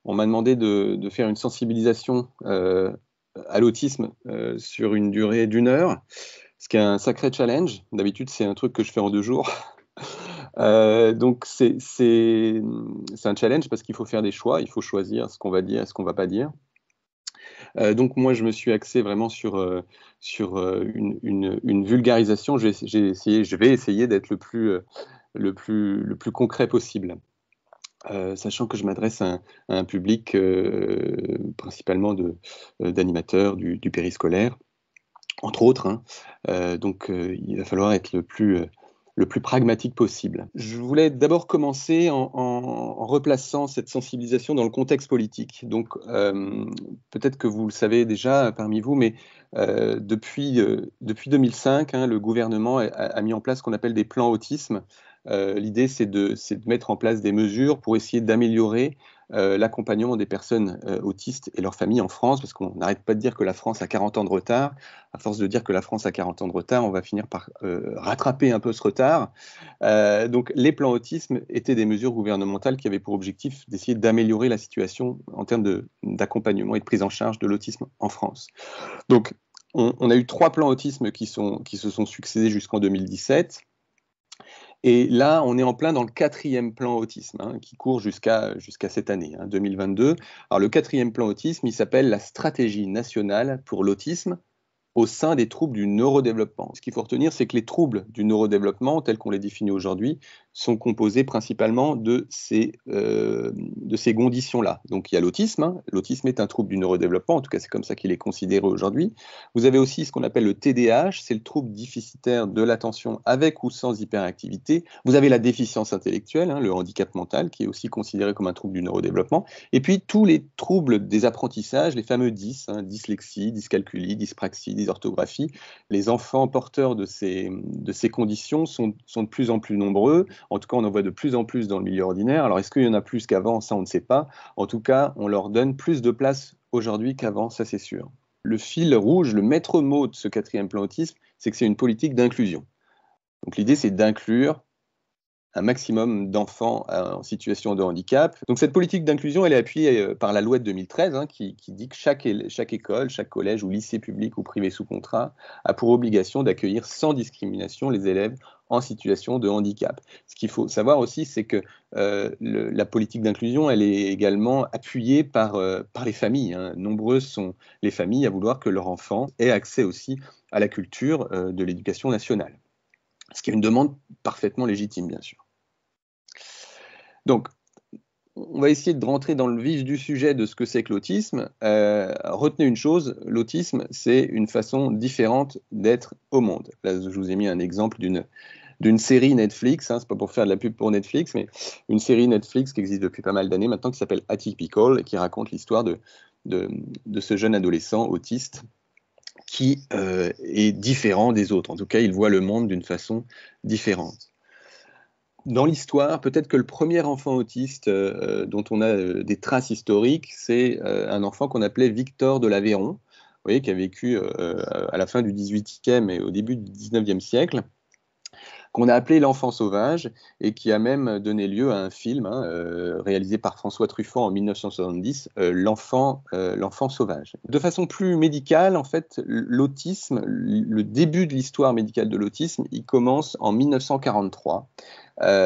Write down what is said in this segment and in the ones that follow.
on m'a demandé de faire une sensibilisation à l'autisme sur une durée d'1 heure, ce qui est un sacré challenge. D'habitude, c'est un truc que je fais en 2 jours. Donc c'est un challenge parce qu'il faut faire des choix, il faut choisir ce qu'on va dire et ce qu'on ne va pas dire. Donc moi, je me suis axé vraiment sur une vulgarisation. Je vais essayer d'être le plus concret possible. Sachant que je m'adresse à un public principalement d'animateurs du périscolaire, entre autres, hein. Donc il va falloir être le plus pragmatique possible. Je voulais d'abord commencer en replaçant cette sensibilisation dans le contexte politique. Donc peut-être que vous le savez déjà parmi vous, mais depuis 2005, hein, le gouvernement a mis en place ce qu'on appelle des plans autisme. L'idée, c'est de mettre en place des mesures pour essayer d'améliorer l'accompagnement des personnes autistes et leurs familles en France, parce qu'on n'arrête pas de dire que la France a 40 ans de retard. À force de dire que la France a 40 ans de retard, on va finir par rattraper un peu ce retard. Donc les plans autisme étaient des mesures gouvernementales qui avaient pour objectif d'essayer d'améliorer la situation en termes d'accompagnement et de prise en charge de l'autisme en France. Donc on a eu 3 plans autisme qui se sont succédés jusqu'en 2017. Et là, on est en plein dans le 4e plan autisme, hein, qui court jusqu'à cette année, hein, 2022. Alors le 4e plan autisme, il s'appelle la stratégie nationale pour l'autisme au sein des troubles du neurodéveloppement. Ce qu'il faut retenir, c'est que les troubles du neurodéveloppement, tels qu'on les définit aujourd'hui, sont composés principalement de ces conditions-là. Donc il y a l'autisme, hein. L'autisme est un trouble du neurodéveloppement, en tout cas c'est comme ça qu'il est considéré aujourd'hui. Vous avez aussi ce qu'on appelle le TDAH, c'est le trouble déficitaire de l'attention avec ou sans hyperactivité. Vous avez la déficience intellectuelle, hein, le handicap mental, qui est aussi considéré comme un trouble du neurodéveloppement. Et puis tous les troubles des apprentissages, les fameux DIS, hein, dyslexie, dyscalculie, dyspraxie, dysorthographie. Les enfants porteurs de ces conditions sont de plus en plus nombreux. En tout cas, on en voit de plus en plus dans le milieu ordinaire. Alors, est-ce qu'il y en a plus qu'avant? Ça, on ne sait pas. En tout cas, on leur donne plus de place aujourd'hui qu'avant, ça c'est sûr. Le fil rouge, le maître mot de ce 4e plan autisme, c'est que c'est une politique d'inclusion. Donc l'idée, c'est d'inclure un maximum d'enfants en situation de handicap. Donc cette politique d'inclusion, elle est appuyée par la loi de 2013, hein, qui dit que chaque école, chaque collège ou lycée public ou privé sous contrat a pour obligation d'accueillir sans discrimination les élèves en situation de handicap. Ce qu'il faut savoir aussi, c'est que la politique d'inclusion, elle est également appuyée par les familles, hein. Nombreuses sont les familles à vouloir que leur enfant ait accès aussi à la culture de l'éducation nationale. Ce qui est une demande parfaitement légitime, bien sûr. Donc, on va essayer de rentrer dans le vif du sujet de ce que c'est que l'autisme. Retenez une chose, l'autisme, c'est une façon différente d'être au monde. Là, je vous ai mis un exemple d'une série Netflix, hein, c'est pas pour faire de la pub pour Netflix, mais une série Netflix qui existe depuis pas mal d'années maintenant, qui s'appelle Atypical, et qui raconte l'histoire de ce jeune adolescent autiste qui est différent des autres. En tout cas, il voit le monde d'une façon différente. Dans l'histoire, peut-être que le premier enfant autiste dont on a des traces historiques, c'est un enfant qu'on appelait Victor de l'Aveyron, vous voyez, qui a vécu à la fin du XVIIIe et au début du XIXe siècle, qu'on a appelé l'enfant sauvage et qui a même donné lieu à un film, hein, réalisé par François Truffaut en 1970, l'enfant sauvage. De façon plus médicale, en fait, l'autisme, le début de l'histoire médicale de l'autisme, il commence en 1943,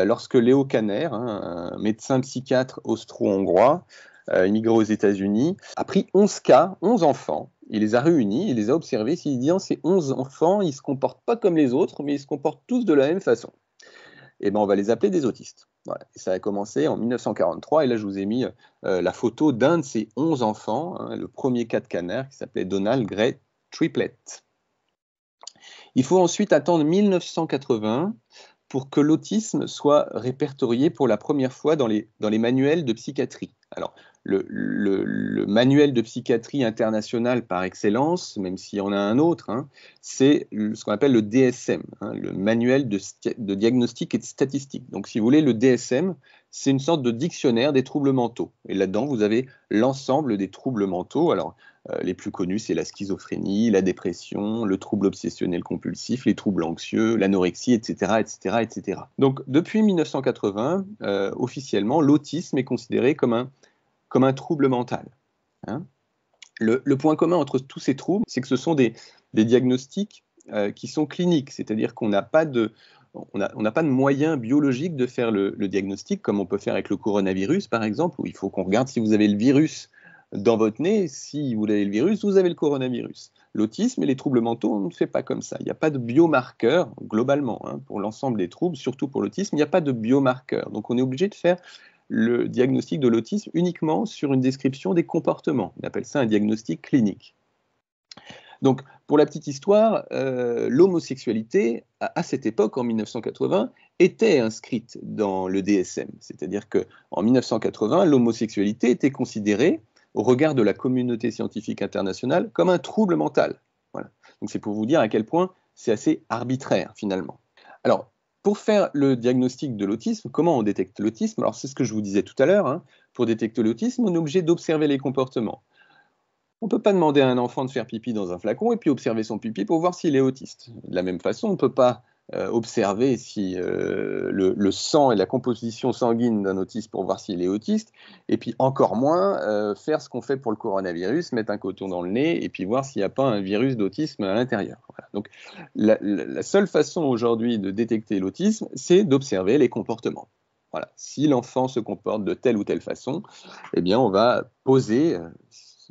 lorsque Léo Kanner, hein, un médecin psychiatre austro-hongrois, immigré aux États-Unis, a pris 11 cas, 11 enfants. Il les a réunis, il les a observés. Il dit, ces 11 enfants, ils ne se comportent pas comme les autres, mais ils se comportent tous de la même façon. Et ben, on va les appeler des autistes. Voilà. Et ça a commencé en 1943. Et là, je vous ai mis la photo d'un de ces 11 enfants, hein, le premier cas de Kanner, qui s'appelait Donald Gray Triplett. Il faut ensuite attendre 1980 pour que l'autisme soit répertorié pour la première fois dans les manuels de psychiatrie. Alors, le manuel de psychiatrie international par excellence, même s'il y en a un autre, hein, c'est ce qu'on appelle le DSM, hein, le manuel de diagnostic et de statistique. Donc, si vous voulez, le DSM, c'est une sorte de dictionnaire des troubles mentaux. Et là-dedans, vous avez l'ensemble des troubles mentaux. Alors, les plus connus, c'est la schizophrénie, la dépression, le trouble obsessionnel compulsif, les troubles anxieux, l'anorexie, etc., etc., etc. Donc, depuis 1980, officiellement, l'autisme est considéré comme comme un trouble mental. Hein. Le point commun entre tous ces troubles, c'est que ce sont des diagnostics qui sont cliniques, c'est-à-dire qu'on n'a pas de moyens biologiques de faire le diagnostic, comme on peut faire avec le coronavirus, par exemple, où il faut qu'on regarde si vous avez le virus dans votre nez. Si vous avez le virus, vous avez le coronavirus. L'autisme et les troubles mentaux, on ne fait pas comme ça. Il n'y a pas de biomarqueur, globalement, hein, pour l'ensemble des troubles, surtout pour l'autisme, il n'y a pas de biomarqueur. Donc on est obligé de faire le diagnostic de l'autisme uniquement sur une description des comportements. On appelle ça un diagnostic clinique. Donc, pour la petite histoire, l'homosexualité, à cette époque, en 1980, était inscrite dans le DSM. C'est-à-dire qu'en 1980, l'homosexualité était considérée, au regard de la communauté scientifique internationale, comme un trouble mental. Voilà. Donc, c'est pour vous dire à quel point c'est assez arbitraire, finalement. Alors, pour faire le diagnostic de l'autisme, comment on détecte l'autisme? Alors, c'est ce que je vous disais tout à l'heure. Hein. Pour détecter l'autisme, on est obligé d'observer les comportements. On ne peut pas demander à un enfant de faire pipi dans un flacon et puis observer son pipi pour voir s'il est autiste. De la même façon, on ne peut pas observer si le sang et la composition sanguine d'un autiste pour voir s'il est autiste, et puis encore moins faire ce qu'on fait pour le coronavirus, mettre un coton dans le nez et puis voir s'il n'y a pas un virus d'autisme à l'intérieur. Voilà. Donc la seule façon aujourd'hui de détecter l'autisme, c'est d'observer les comportements. Voilà. Si l'enfant se comporte de telle ou telle façon, eh bien on va poser,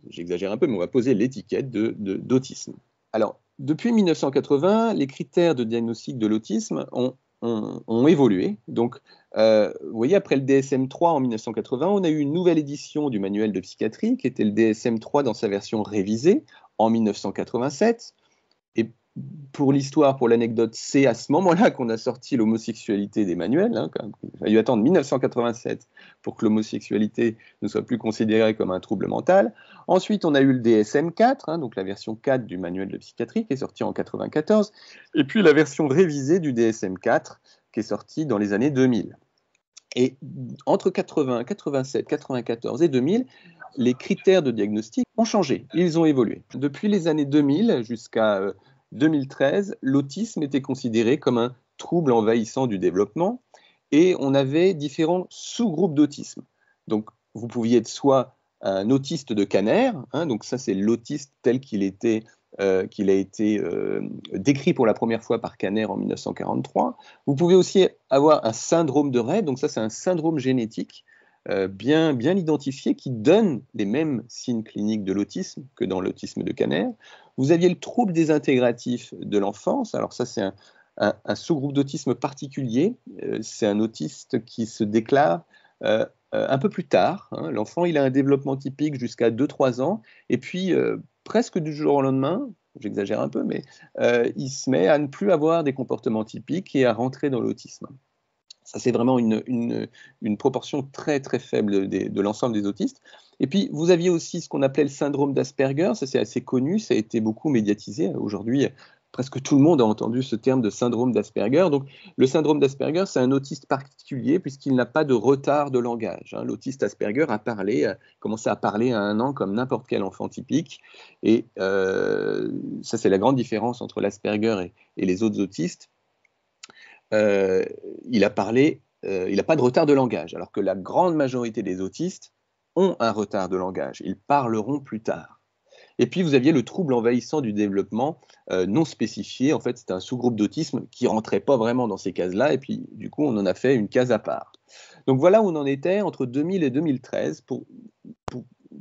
j'exagère un peu, mais on va poser l'étiquette d'autisme. Alors, depuis 1980, les critères de diagnostic de l'autisme ont évolué. Donc, vous voyez, après le DSM-3 en 1980, on a eu une nouvelle édition du manuel de psychiatrie, qui était le DSM-3 dans sa version révisée en 1987. Et pour l'histoire, pour l'anecdote, c'est à ce moment-là qu'on a sorti l'homosexualité des manuels. Hein, il a fallu attendre 1987 pour que l'homosexualité ne soit plus considérée comme un trouble mental. Ensuite, on a eu le DSM-4, hein, donc la version 4 du manuel de psychiatrie, qui est sortie en 1994, et puis la version révisée du DSM-4, qui est sortie dans les années 2000. Et entre 80, 87, 94 et 2000, les critères de diagnostic ont changé, ils ont évolué. Depuis les années 2000 jusqu'à 2013, l'autisme était considéré comme un trouble envahissant du développement et on avait différents sous-groupes d'autisme. Donc, vous pouviez être soit un autiste de Kanner, hein, donc ça c'est l'autiste tel qu'il a été décrit pour la première fois par Kanner en 1943. Vous pouvez aussi avoir un syndrome de Rett, donc ça c'est un syndrome génétique bien identifié qui donne les mêmes signes cliniques de l'autisme que dans l'autisme de Kanner. Vous aviez le trouble désintégratif de l'enfance, alors ça c'est un sous-groupe d'autisme particulier, c'est un autiste qui se déclare un peu plus tard. Hein. L'enfant il a un développement typique jusqu'à 2-3 ans, et puis presque du jour au lendemain, j'exagère un peu, mais il se met à ne plus avoir des comportements typiques et à rentrer dans l'autisme. Ça, c'est vraiment une proportion très, très faible de l'ensemble des autistes. Et puis, vous aviez aussi ce qu'on appelait le syndrome d'Asperger. Ça, c'est assez connu. Ça a été beaucoup médiatisé. Aujourd'hui, presque tout le monde a entendu ce terme de syndrome d'Asperger. Donc, le syndrome d'Asperger, c'est un autiste particulier puisqu'il n'a pas de retard de langage. Hein. L'autiste Asperger a commencé à parler à 1 an comme n'importe quel enfant typique. Et ça, c'est la grande différence entre l'Asperger et les autres autistes. Il n'a pas de retard de langage, alors que la grande majorité des autistes ont un retard de langage. Ils parleront plus tard. Et puis, vous aviez le trouble envahissant du développement non spécifié. En fait, c'était un sous-groupe d'autisme qui ne rentrait pas vraiment dans ces cases-là. Et puis, du coup, on en a fait une case à part. Donc, voilà où on en était entre 2000 et 2013 pour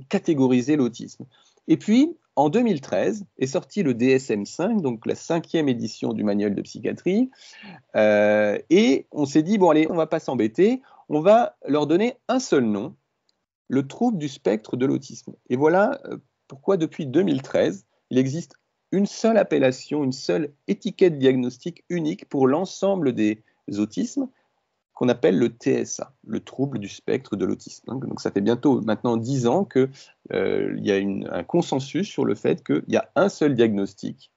catégoriser l'autisme. Et puis, en 2013, est sorti le DSM-5, donc la 5e édition du manuel de psychiatrie. Et on s'est dit, bon allez, on ne va pas s'embêter, on va leur donner un seul nom, le trouble du spectre de l'autisme. Et voilà pourquoi depuis 2013, il existe une seule appellation, une seule étiquette diagnostique unique pour l'ensemble des autismes, qu'on appelle le TSA, le trouble du spectre de l'autisme. Donc ça fait bientôt maintenant 10 ans qu'il y a un consensus sur le fait qu'il y a un seul diagnostic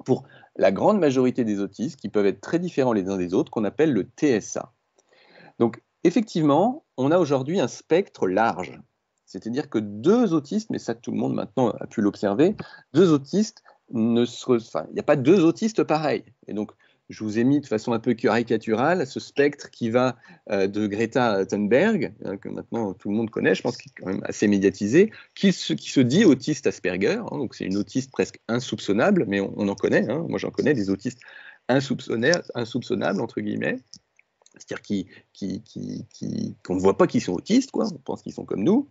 pour la grande majorité des autistes, qui peuvent être très différents les uns des autres, qu'on appelle le TSA. Donc, effectivement, on a aujourd'hui un spectre large. C'est-à-dire que 2 autistes, mais ça tout le monde maintenant a pu l'observer, 2 autistes, il n'y a pas 2 autistes pareils. Et donc, je vous ai mis de façon un peu caricaturale ce spectre qui va de Greta Thunberg, hein, que maintenant tout le monde connaît, je pense qu'il est quand même assez médiatisé, qui se dit autiste Asperger, hein, donc c'est une autiste presque insoupçonnable, mais on en connaît, hein, moi j'en connais des autistes insoupçonnables, entre guillemets. C'est-à-dire qu'on ne voit pas qu'ils sont autistes, quoi. On pense qu'ils sont comme nous.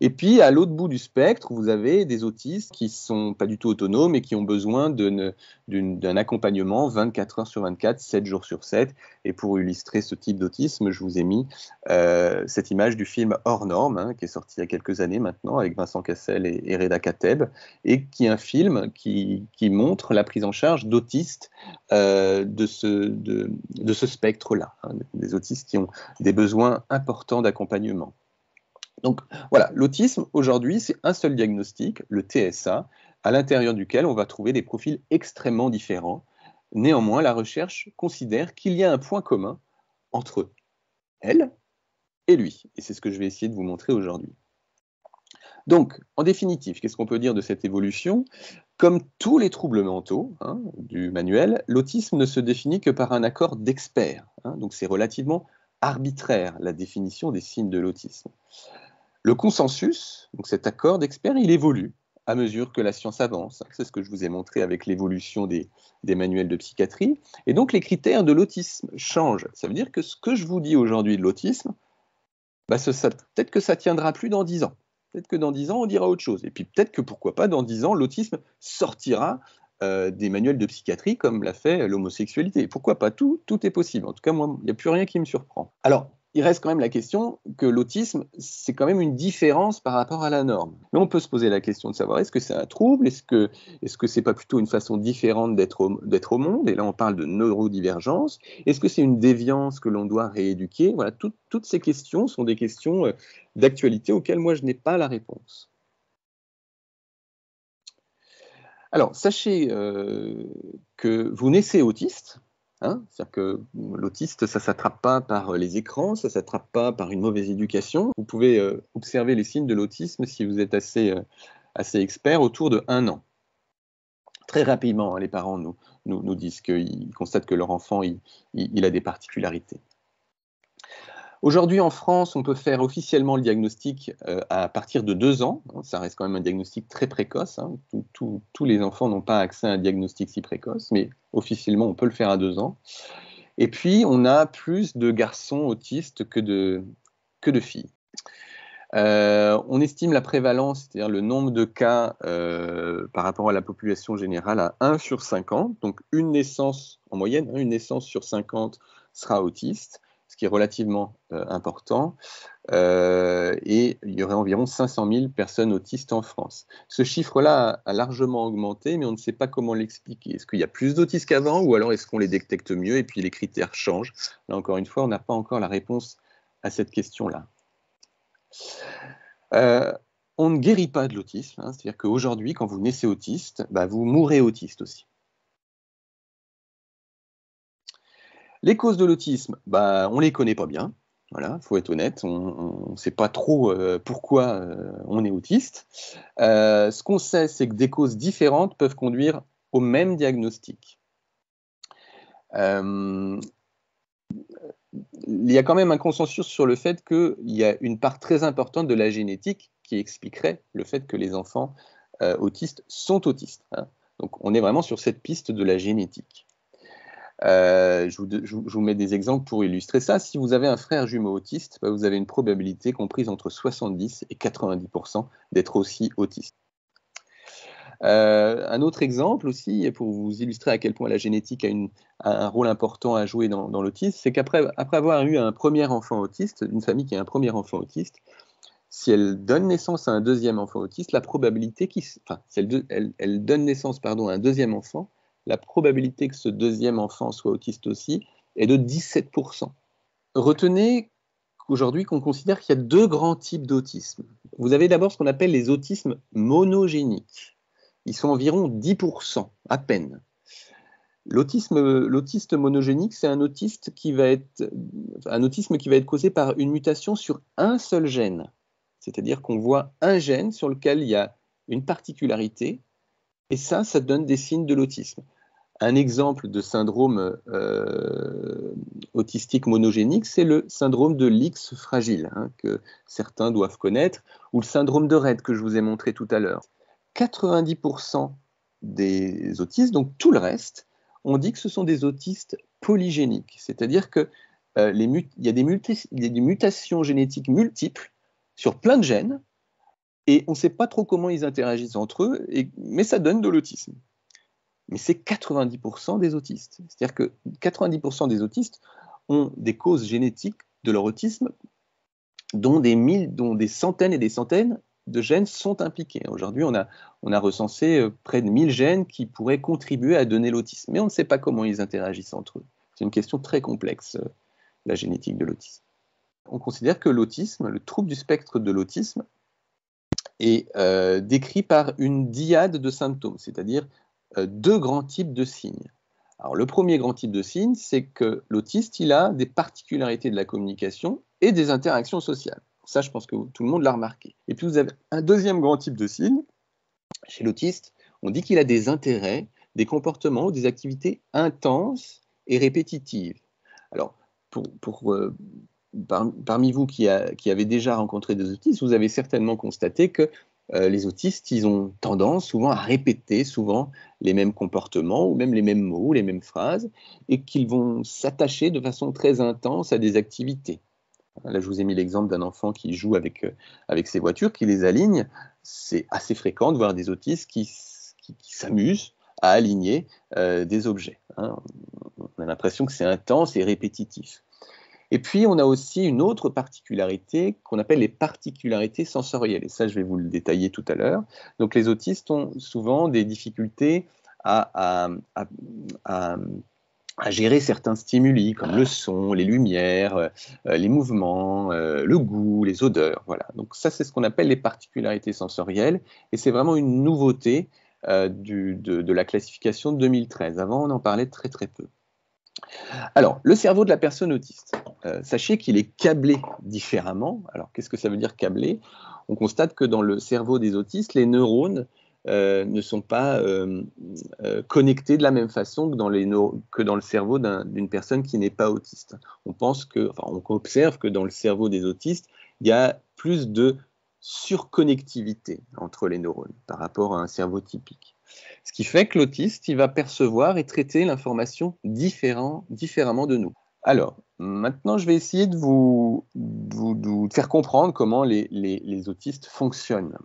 Et puis, à l'autre bout du spectre, vous avez des autistes qui ne sont pas du tout autonomes et qui ont besoin d'un accompagnement 24 heures sur 24, 7 jours sur 7. Et pour illustrer ce type d'autisme, je vous ai mis cette image du film Hors Norme, hein, qui est sorti il y a quelques années maintenant, avec Vincent Cassel et Reda Kateb, et qui est un film qui montre la prise en charge d'autistes de ce spectre-là, hein, des autistes qui ont des besoins importants d'accompagnement. Donc voilà, l'autisme aujourd'hui, c'est un seul diagnostic, le TSA, à l'intérieur duquel on va trouver des profils extrêmement différents. Néanmoins, la recherche considère qu'il y a un point commun entre elle et lui. Et c'est ce que je vais essayer de vous montrer aujourd'hui. Donc, en définitive, qu'est-ce qu'on peut dire de cette évolution? Comme tous les troubles mentaux, hein, du manuel, l'autisme ne se définit que par un accord d'experts, hein, donc c'est relativement arbitraire la définition des signes de l'autisme. Le consensus, donc cet accord d'experts, il évolue à mesure que la science avance. C'est ce que je vous ai montré avec l'évolution des manuels de psychiatrie. Et donc les critères de l'autisme changent. Ça veut dire que ce que je vous dis aujourd'hui de l'autisme, peut-être que ça ne tiendra plus dans 10 ans. Peut-être que dans 10 ans, on dira autre chose. Et puis peut-être que, pourquoi pas, dans 10 ans, l'autisme sortira des manuels de psychiatrie comme l'a fait l'homosexualité. Pourquoi pas? Tout est possible. En tout cas, moi, il n'y a plus rien qui me surprend. Alors, il reste quand même la question que l'autisme, c'est quand même une différence par rapport à la norme. Mais on peut se poser la question de savoir, est-ce que c'est un trouble? Est-ce que c'est pas plutôt une façon différente d'être au monde? Et là, on parle de neurodivergence. Est-ce que c'est une déviance que l'on doit rééduquer? Voilà, toutes ces questions sont des questions d'actualité auxquelles moi, je n'ai pas la réponse. Alors, sachez que vous naissez autiste. Hein, c'est-à-dire que l'autiste, ça ne s'attrape pas par les écrans, ça ne s'attrape pas par une mauvaise éducation. Vous pouvez observer les signes de l'autisme si vous êtes assez expert autour de 1 an. Très rapidement, hein, les parents nous disent qu'ils constatent que leur enfant il a des particularités. Aujourd'hui, en France, on peut faire officiellement le diagnostic à partir de 2 ans. Ça reste quand même un diagnostic très précoce. Hein. Tous les enfants n'ont pas accès à un diagnostic si précoce, mais officiellement, on peut le faire à 2 ans. Et puis, on a plus de garçons autistes que de filles. On estime la prévalence, c'est-à-dire le nombre de cas par rapport à la population générale à 1 sur 50. Donc, une naissance en moyenne, hein, une naissance sur 50 sera autiste, ce qui est relativement important. Et il y aurait environ 500 000 personnes autistes en France. Ce chiffre-là a largement augmenté, mais on ne sait pas comment l'expliquer. Est-ce qu'il y a plus d'autistes qu'avant, ou alors est-ce qu'on les détecte mieux et puis les critères changent? Là, encore une fois, on n'a pas encore la réponse à cette question-là. On ne guérit pas de l'autisme, hein, c'est-à-dire qu'aujourd'hui, quand vous naissez autiste, vous mourrez autiste aussi. Les causes de l'autisme, on ne les connaît pas bien. Voilà, faut être honnête, on ne sait pas trop pourquoi on est autiste. Ce qu'on sait, c'est que des causes différentes peuvent conduire au même diagnostic. Il y a quand même un consensus sur le fait qu'il y a une part très importante de la génétique qui expliquerait le fait que les enfants autistes sont autistes. Hein. Donc on est vraiment sur cette piste de la génétique. Je vous mets des exemples pour illustrer ça. Si vous avez un frère jumeau autiste, vous avez une probabilité comprise entre 70 et 90% d'être aussi autiste. Un autre exemple aussi, pour vous illustrer à quel point la génétique a un rôle important à jouer dans l'autisme, c'est qu'après avoir eu un premier enfant autiste, une famille qui a un premier enfant autiste, si elle donne naissance à un deuxième enfant autiste, la probabilité si elle donne naissance à un deuxième enfant, la probabilité que ce deuxième enfant soit autiste aussi est de 17%. Retenez qu'aujourd'hui, qu'on considère qu'il y a 2 grands types d'autisme. Vous avez d'abord ce qu'on appelle les autismes monogéniques. Ils sont environ 10%, à peine. L'autiste monogénique, c'est un autisme qui va être causé par une mutation sur un seul gène. C'est-à-dire qu'on voit un gène sur lequel il y a une particularité, et ça donne des signes de l'autisme. Un exemple de syndrome autistique monogénique, c'est le syndrome de l'X fragile, hein, que certains doivent connaître, ou le syndrome de Rett que je vous ai montré tout à l'heure. 90% des autistes, donc tout le reste, on dit que ce sont des autistes polygéniques, c'est-à-dire qu'il y a des mutations génétiques multiples sur plein de gènes, et on ne sait pas trop comment ils interagissent entre eux, mais ça donne de l'autisme. Mais c'est 90% des autistes. C'est-à-dire que 90% des autistes ont des causes génétiques de leur autisme dont des centaines et des centaines de gènes sont impliqués. Aujourd'hui, on a recensé près de 1000 gènes qui pourraient contribuer à donner l'autisme, mais on ne sait pas comment ils interagissent entre eux. C'est une question très complexe, la génétique de l'autisme. On considère que l'autisme, le trouble du spectre de l'autisme, est décrit par une dyade de symptômes, c'est-à-dire deux grands types de signes. Alors, le premier grand type de signe, c'est que l'autiste, il a des particularités de la communication et des interactions sociales. Ça, je pense que tout le monde l'a remarqué. Et puis, vous avez un deuxième grand type de signe. Chez l'autiste, on dit qu'il a des intérêts, des comportements ou des activités intenses et répétitives. Alors, parmi vous qui avez déjà rencontré des autistes, vous avez certainement constaté que les autistes, ils ont tendance souvent à répéter souvent les mêmes comportements ou même les mêmes mots, les mêmes phrases, et qu'ils vont s'attacher de façon très intense à des activités. Là, je vous ai mis l'exemple d'un enfant qui joue avec ses voitures, qui les aligne. C'est assez fréquent de voir des autistes qui s'amusent à aligner des objets. Hein. On a l'impression que c'est intense et répétitif. Et puis, on a aussi une autre particularité qu'on appelle les particularités sensorielles. Et ça, je vais vous le détailler tout à l'heure. Donc, les autistes ont souvent des difficultés à gérer certains stimuli, comme le son, les lumières, les mouvements, le goût, les odeurs. Voilà. Donc, ça, c'est ce qu'on appelle les particularités sensorielles. Et c'est vraiment une nouveauté de la classification de 2013. Avant, on en parlait très, très peu. Alors, le cerveau de la personne autiste. Sachez qu'il est câblé différemment. Alors, qu'est-ce que ça veut dire câblé? On constate que dans le cerveau des autistes, les neurones ne sont pas connectés de la même façon que dans le cerveau d'une personne qui n'est pas autiste. On observe que dans le cerveau des autistes, il y a plus de surconnectivité entre les neurones par rapport à un cerveau typique. Ce qui fait que l'autiste, il va percevoir et traiter l'information différemment de nous. Alors, maintenant, je vais essayer de vous faire comprendre comment les autistes fonctionnent.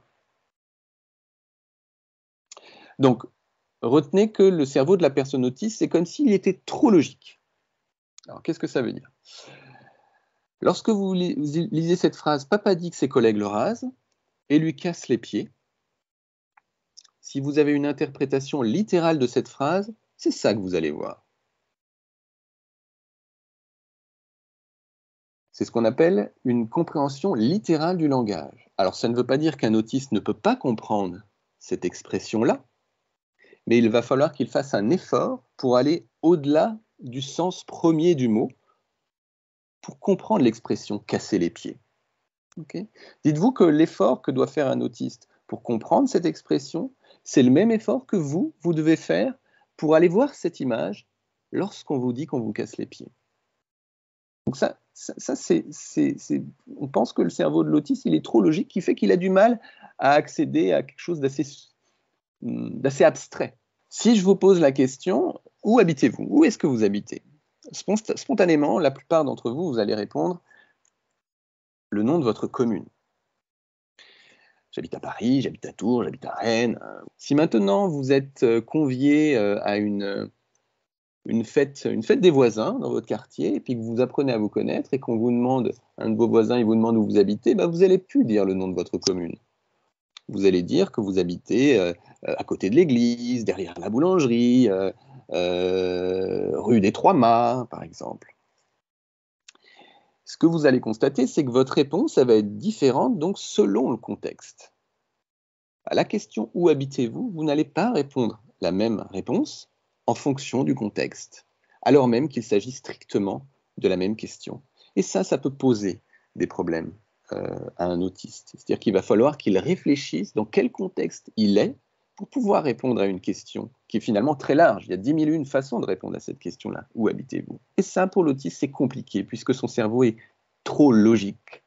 Donc, retenez que le cerveau de la personne autiste, c'est comme s'il était trop logique. Alors, qu'est-ce que ça veut dire? Lorsque vous lisez cette phrase, papa dit que ses collègues le rasent et lui cassent les pieds, si vous avez une interprétation littérale de cette phrase, c'est ça que vous allez voir. C'est ce qu'on appelle une compréhension littérale du langage. Alors, ça ne veut pas dire qu'un autiste ne peut pas comprendre cette expression-là, mais il va falloir qu'il fasse un effort pour aller au-delà du sens premier du mot, pour comprendre l'expression « casser les pieds ». Okay. Dites-vous que l'effort que doit faire un autiste pour comprendre cette expression, c'est le même effort que vous devez faire pour aller voir cette image lorsqu'on vous dit qu'on vous casse les pieds. Donc ça on pense que le cerveau de l'autiste, il est trop logique, qui fait qu'il a du mal à accéder à quelque chose d'assez abstrait. Si je vous pose la question, où habitez-vous? Où est-ce que vous habitez? Spontanément, la plupart d'entre vous, vous allez répondre le nom de votre commune. J'habite à Paris, j'habite à Tours, j'habite à Rennes. Si maintenant vous êtes convié à une fête des voisins dans votre quartier, et puis que vous apprenez à vous connaître, et qu'on vous demande, un de vos voisins, il vous demande où vous habitez, vous n'allez plus dire le nom de votre commune. Vous allez dire que vous habitez à côté de l'église, derrière la boulangerie, rue des Trois-Mâts, par exemple. Ce que vous allez constater, c'est que votre réponse, ça va être différente, donc selon le contexte. À la question « Où habitez-vous ?», vous n'allez pas répondre la même réponse en fonction du contexte, alors même qu'il s'agit strictement de la même question. Et ça peut poser des problèmes à un autiste. C'est-à-dire qu'il va falloir qu'il réfléchisse dans quel contexte il est pour pouvoir répondre à une question qui est finalement très large. Il y a 10 001 façons de répondre à cette question-là. Où habitez-vous? Et ça, pour l'autiste, c'est compliqué, puisque son cerveau est trop logique.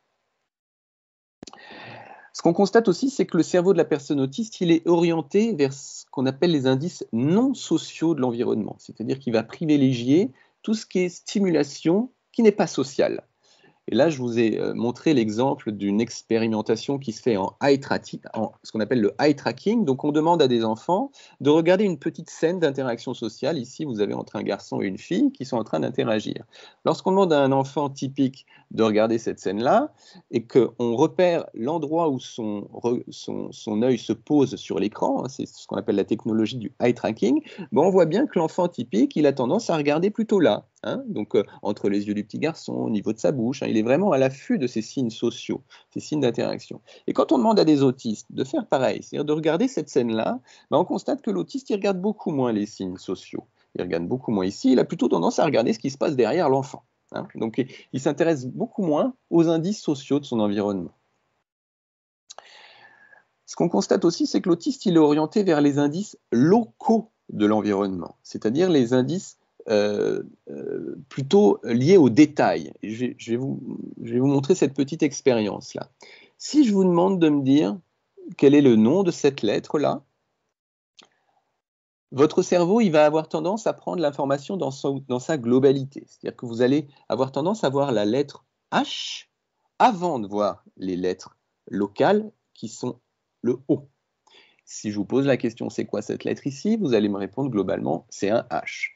Ce qu'on constate aussi, c'est que le cerveau de la personne autiste, il est orienté vers ce qu'on appelle les indices non sociaux de l'environnement. C'est-à-dire qu'il va privilégier tout ce qui est stimulation qui n'est pas sociale. Et là, je vous ai montré l'exemple d'une expérimentation qui se fait en ce qu'on appelle le eye tracking. Donc, on demande à des enfants de regarder une petite scène d'interaction sociale. Ici, vous avez entre un garçon et une fille qui sont en train d'interagir. Lorsqu'on demande à un enfant typique de regarder cette scène-là et qu'on repère l'endroit où son œil se pose sur l'écran, hein, c'est ce qu'on appelle la technologie du eye tracking, ben on voit bien que l'enfant typique, il a tendance à regarder plutôt là. Hein, donc, entre les yeux du petit garçon, au niveau de sa bouche, hein, il est vraiment à l'affût de ces signes sociaux, ces signes d'interaction. Et quand on demande à des autistes de faire pareil, c'est-à-dire de regarder cette scène-là, ben on constate que l'autiste, il regarde beaucoup moins les signes sociaux. Il regarde beaucoup moins ici, il a plutôt tendance à regarder ce qui se passe derrière l'enfant. Hein. Donc, il s'intéresse beaucoup moins aux indices sociaux de son environnement. Ce qu'on constate aussi, c'est que l'autiste, il est orienté vers les indices locaux de l'environnement, c'est-à-dire les indices plutôt liés aux détails. Je vais vous montrer cette petite expérience-là. Si je vous demande de me dire quel est le nom de cette lettre-là, votre cerveau, il va avoir tendance à prendre l'information dans sa globalité. C'est-à-dire que vous allez avoir tendance à voir la lettre H avant de voir les lettres locales qui sont le O. Si je vous pose la question, c'est quoi cette lettre ici? Vous allez me répondre globalement, c'est un H.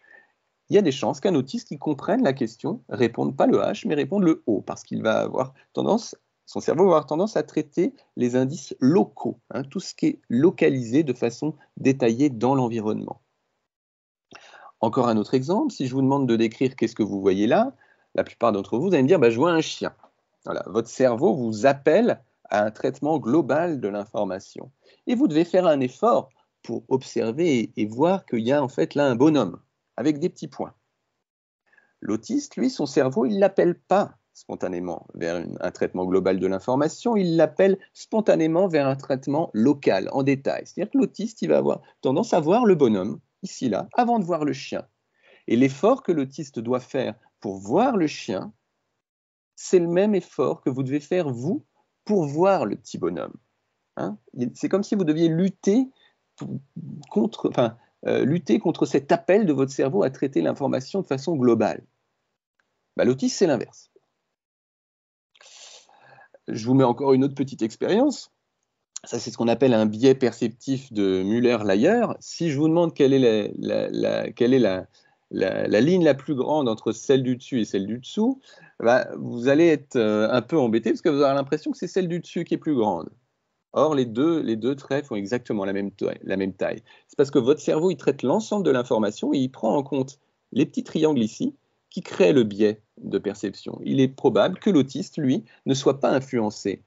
Il y a des chances qu'un autiste qui comprenne la question réponde pas le H, mais réponde le O, parce qu'il va avoir tendance, son cerveau va avoir tendance à traiter les indices locaux, hein, tout ce qui est localisé de façon détaillée dans l'environnement. Encore un autre exemple, si je vous demande de décrire qu'est-ce que vous voyez là, la plupart d'entre vous allez me dire, bah, je vois un chien. Voilà, votre cerveau vous appelle à un traitement global de l'information. Et vous devez faire un effort pour observer et voir qu'il y a en fait là un bonhomme, avec des petits points. L'autiste, lui, son cerveau, il ne l'appelle pas spontanément vers un traitement global de l'information, il l'appelle spontanément vers un traitement local, en détail. C'est-à-dire que l'autiste, il va avoir tendance à voir le bonhomme, ici, là, avant de voir le chien. Et l'effort que l'autiste doit faire pour voir le chien, c'est le même effort que vous devez faire, vous, pour voir le petit bonhomme. Hein, c'est comme si vous deviez lutter contre cet appel de votre cerveau à traiter l'information de façon globale. Bah, l'autisme, c'est l'inverse. Je vous mets encore une autre petite expérience. Ça, c'est ce qu'on appelle un biais perceptif de Müller-Lyer. Si je vous demande quelle est la ligne la plus grande entre celle du dessus et celle du dessous, bah, vous allez être un peu embêté parce que vous aurez l'impression que c'est celle du dessus qui est plus grande. Or, les deux traits font exactement la même taille. C'est parce que votre cerveau, il traite l'ensemble de l'information et il prend en compte les petits triangles ici qui créent le biais de perception. Il est probable que l'autiste, lui, ne soit pas influencé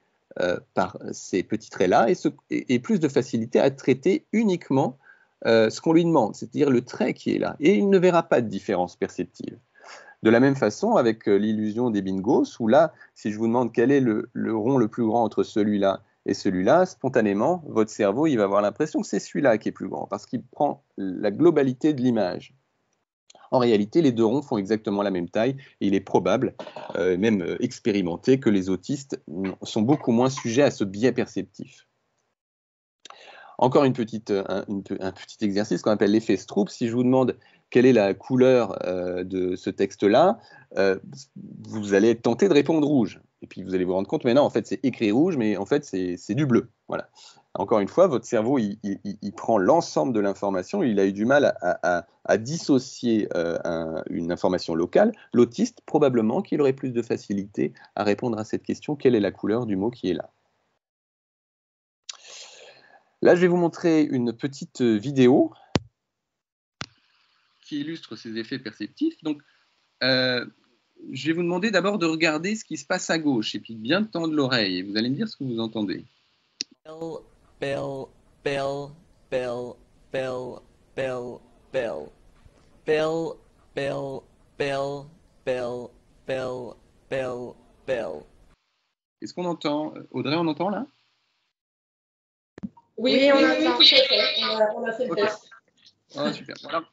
par ces petits traits-là et plus de facilité à traiter uniquement ce qu'on lui demande, c'est-à-dire le trait qui est là. Et il ne verra pas de différence perceptive. De la même façon, avec l'illusion des bingos, où là, si je vous demande quel est le rond le plus grand entre celui-là et celui-là, spontanément, votre cerveau, il va avoir l'impression que c'est celui-là qui est plus grand, parce qu'il prend la globalité de l'image. En réalité, les deux ronds font exactement la même taille, et il est probable, même expérimenté, que les autistes sont beaucoup moins sujets à ce biais perceptif. Encore un petit exercice qu'on appelle l'effet Stroop. Si je vous demande quelle est la couleur de ce texte-là, vous allez être tenté de répondre rouge. Et puis vous allez vous rendre compte, mais non, en fait c'est écrit rouge, mais en fait c'est du bleu. Voilà. Encore une fois, votre cerveau, il prend l'ensemble de l'information, il a eu du mal à dissocier une information locale. L'autiste, probablement qu'il aurait plus de facilité à répondre à cette question, quelle est la couleur du mot qui est là? Là, je vais vous montrer une petite vidéo qui illustre ces effets perceptifs. Donc, je vais vous demander d'abord de regarder ce qui se passe à gauche et puis de bien tendre l'oreille. Et vous allez me dire ce que vous entendez. Bell, bell, bell, bell, bell, bell, bell, bell, bell, bell, bell, bell, bell. Est-ce qu'on entend Audrey, on entend là? Oui, on a fait. On a fait le Ok. test. Ah, super. Alors,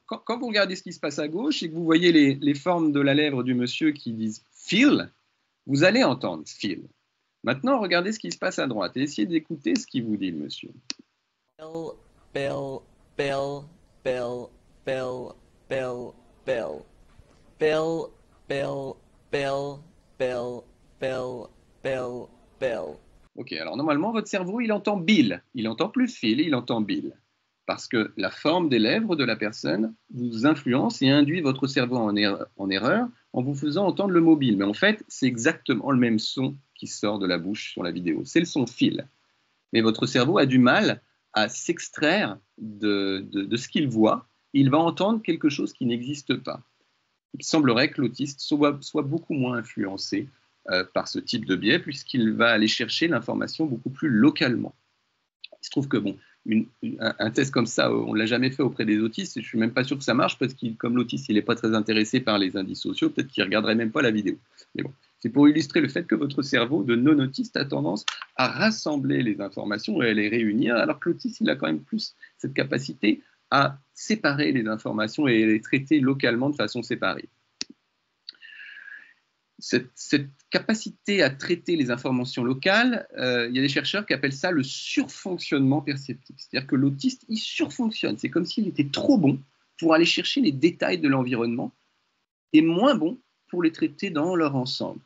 quand vous regardez ce qui se passe à gauche et que vous voyez les formes de la lèvre du monsieur qui disent feel, vous allez entendre feel. Maintenant, regardez ce qui se passe à droite et essayez d'écouter ce qu'il vous dit, le monsieur. Bell, bell, bell, bell, bell, bell, bell, bell, bell, bell, bell, bell, bell, bell. Ok, alors normalement, votre cerveau, il entend Bill. Il entend plus Phil, il entend Bill. Parce que la forme des lèvres de la personne vous influence et induit votre cerveau en erreur en vous faisant entendre le mot Bill. Mais en fait, c'est exactement le même son qui sort de la bouche sur la vidéo. C'est le son Phil. Mais votre cerveau a du mal à s'extraire de ce qu'il voit. Il va entendre quelque chose qui n'existe pas. Il semblerait que l'autiste soit beaucoup moins influencé par ce type de biais, puisqu'il va aller chercher l'information beaucoup plus localement. Il se trouve que bon, un test comme ça, on ne l'a jamais fait auprès des autistes, et je ne suis même pas sûr que ça marche, parce que comme l'autiste, il n'est pas très intéressé par les indices sociaux, peut-être qu'il ne regarderait même pas la vidéo. Mais bon, c'est pour illustrer le fait que votre cerveau de non-autiste a tendance à rassembler les informations et à les réunir, alors que l'autiste, il a quand même plus cette capacité à séparer les informations et les traiter localement de façon séparée. Cette capacité à traiter les informations locales, il y a des chercheurs qui appellent ça le surfonctionnement perceptif. C'est-à-dire que l'autiste, il surfonctionne. C'est comme s'il était trop bon pour aller chercher les détails de l'environnement et moins bon pour les traiter dans leur ensemble.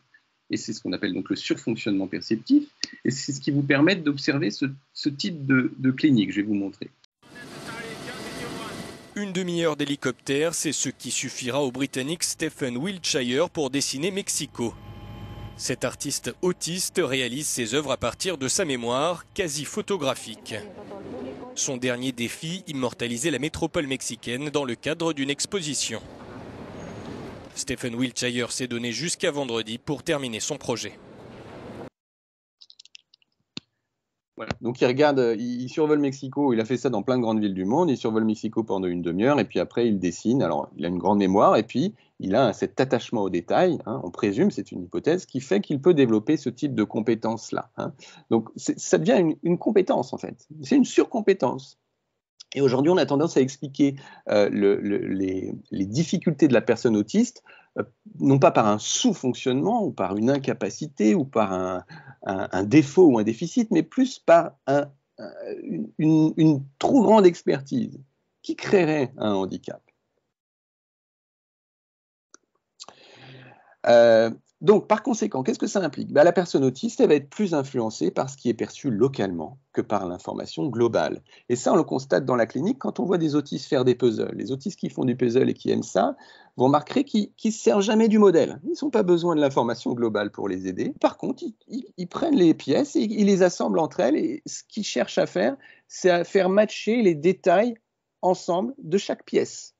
Et c'est ce qu'on appelle donc le surfonctionnement perceptif. Et c'est ce qui vous permet d'observer ce type de clinique. Je vais vous montrer. Une demi-heure d'hélicoptère, c'est ce qui suffira au Britannique Stephen Wiltshire pour dessiner Mexico. Cet artiste autiste réalise ses œuvres à partir de sa mémoire, quasi photographique. Son dernier défi, immortaliser la métropole mexicaine dans le cadre d'une exposition. Stephen Wiltshire s'est donné jusqu'à vendredi pour terminer son projet. Voilà. Donc il survole Mexico, il a fait ça dans plein de grandes villes du monde, il survole Mexico pendant une demi-heure et puis après il dessine. Alors il a une grande mémoire et puis il a cet attachement au détail, hein, on présume, c'est une hypothèse, qui fait qu'il peut développer ce type de compétences-là. Hein. Donc ça devient une compétence en fait, c'est une surcompétence. Et aujourd'hui, on a tendance à expliquer les difficultés de la personne autiste, non pas par un sous-fonctionnement ou par une incapacité ou par un défaut ou un déficit, mais plus par une trop grande expertise qui créerait un handicap. Donc, par conséquent, qu'est-ce que ça implique? La personne autiste, elle va être plus influencée par ce qui est perçu localement que par l'information globale. Et ça, on le constate dans la clinique quand on voit des autistes faire des puzzles. Les autistes qui font du puzzle et qui aiment ça, vous remarquerez qu'ils ne se servent jamais du modèle. Ils n'ont pas besoin de l'information globale pour les aider. Par contre, ils prennent les pièces et ils les assemblent entre elles. Et ce qu'ils cherchent à faire, c'est à faire matcher les détails ensemble de chaque pièce.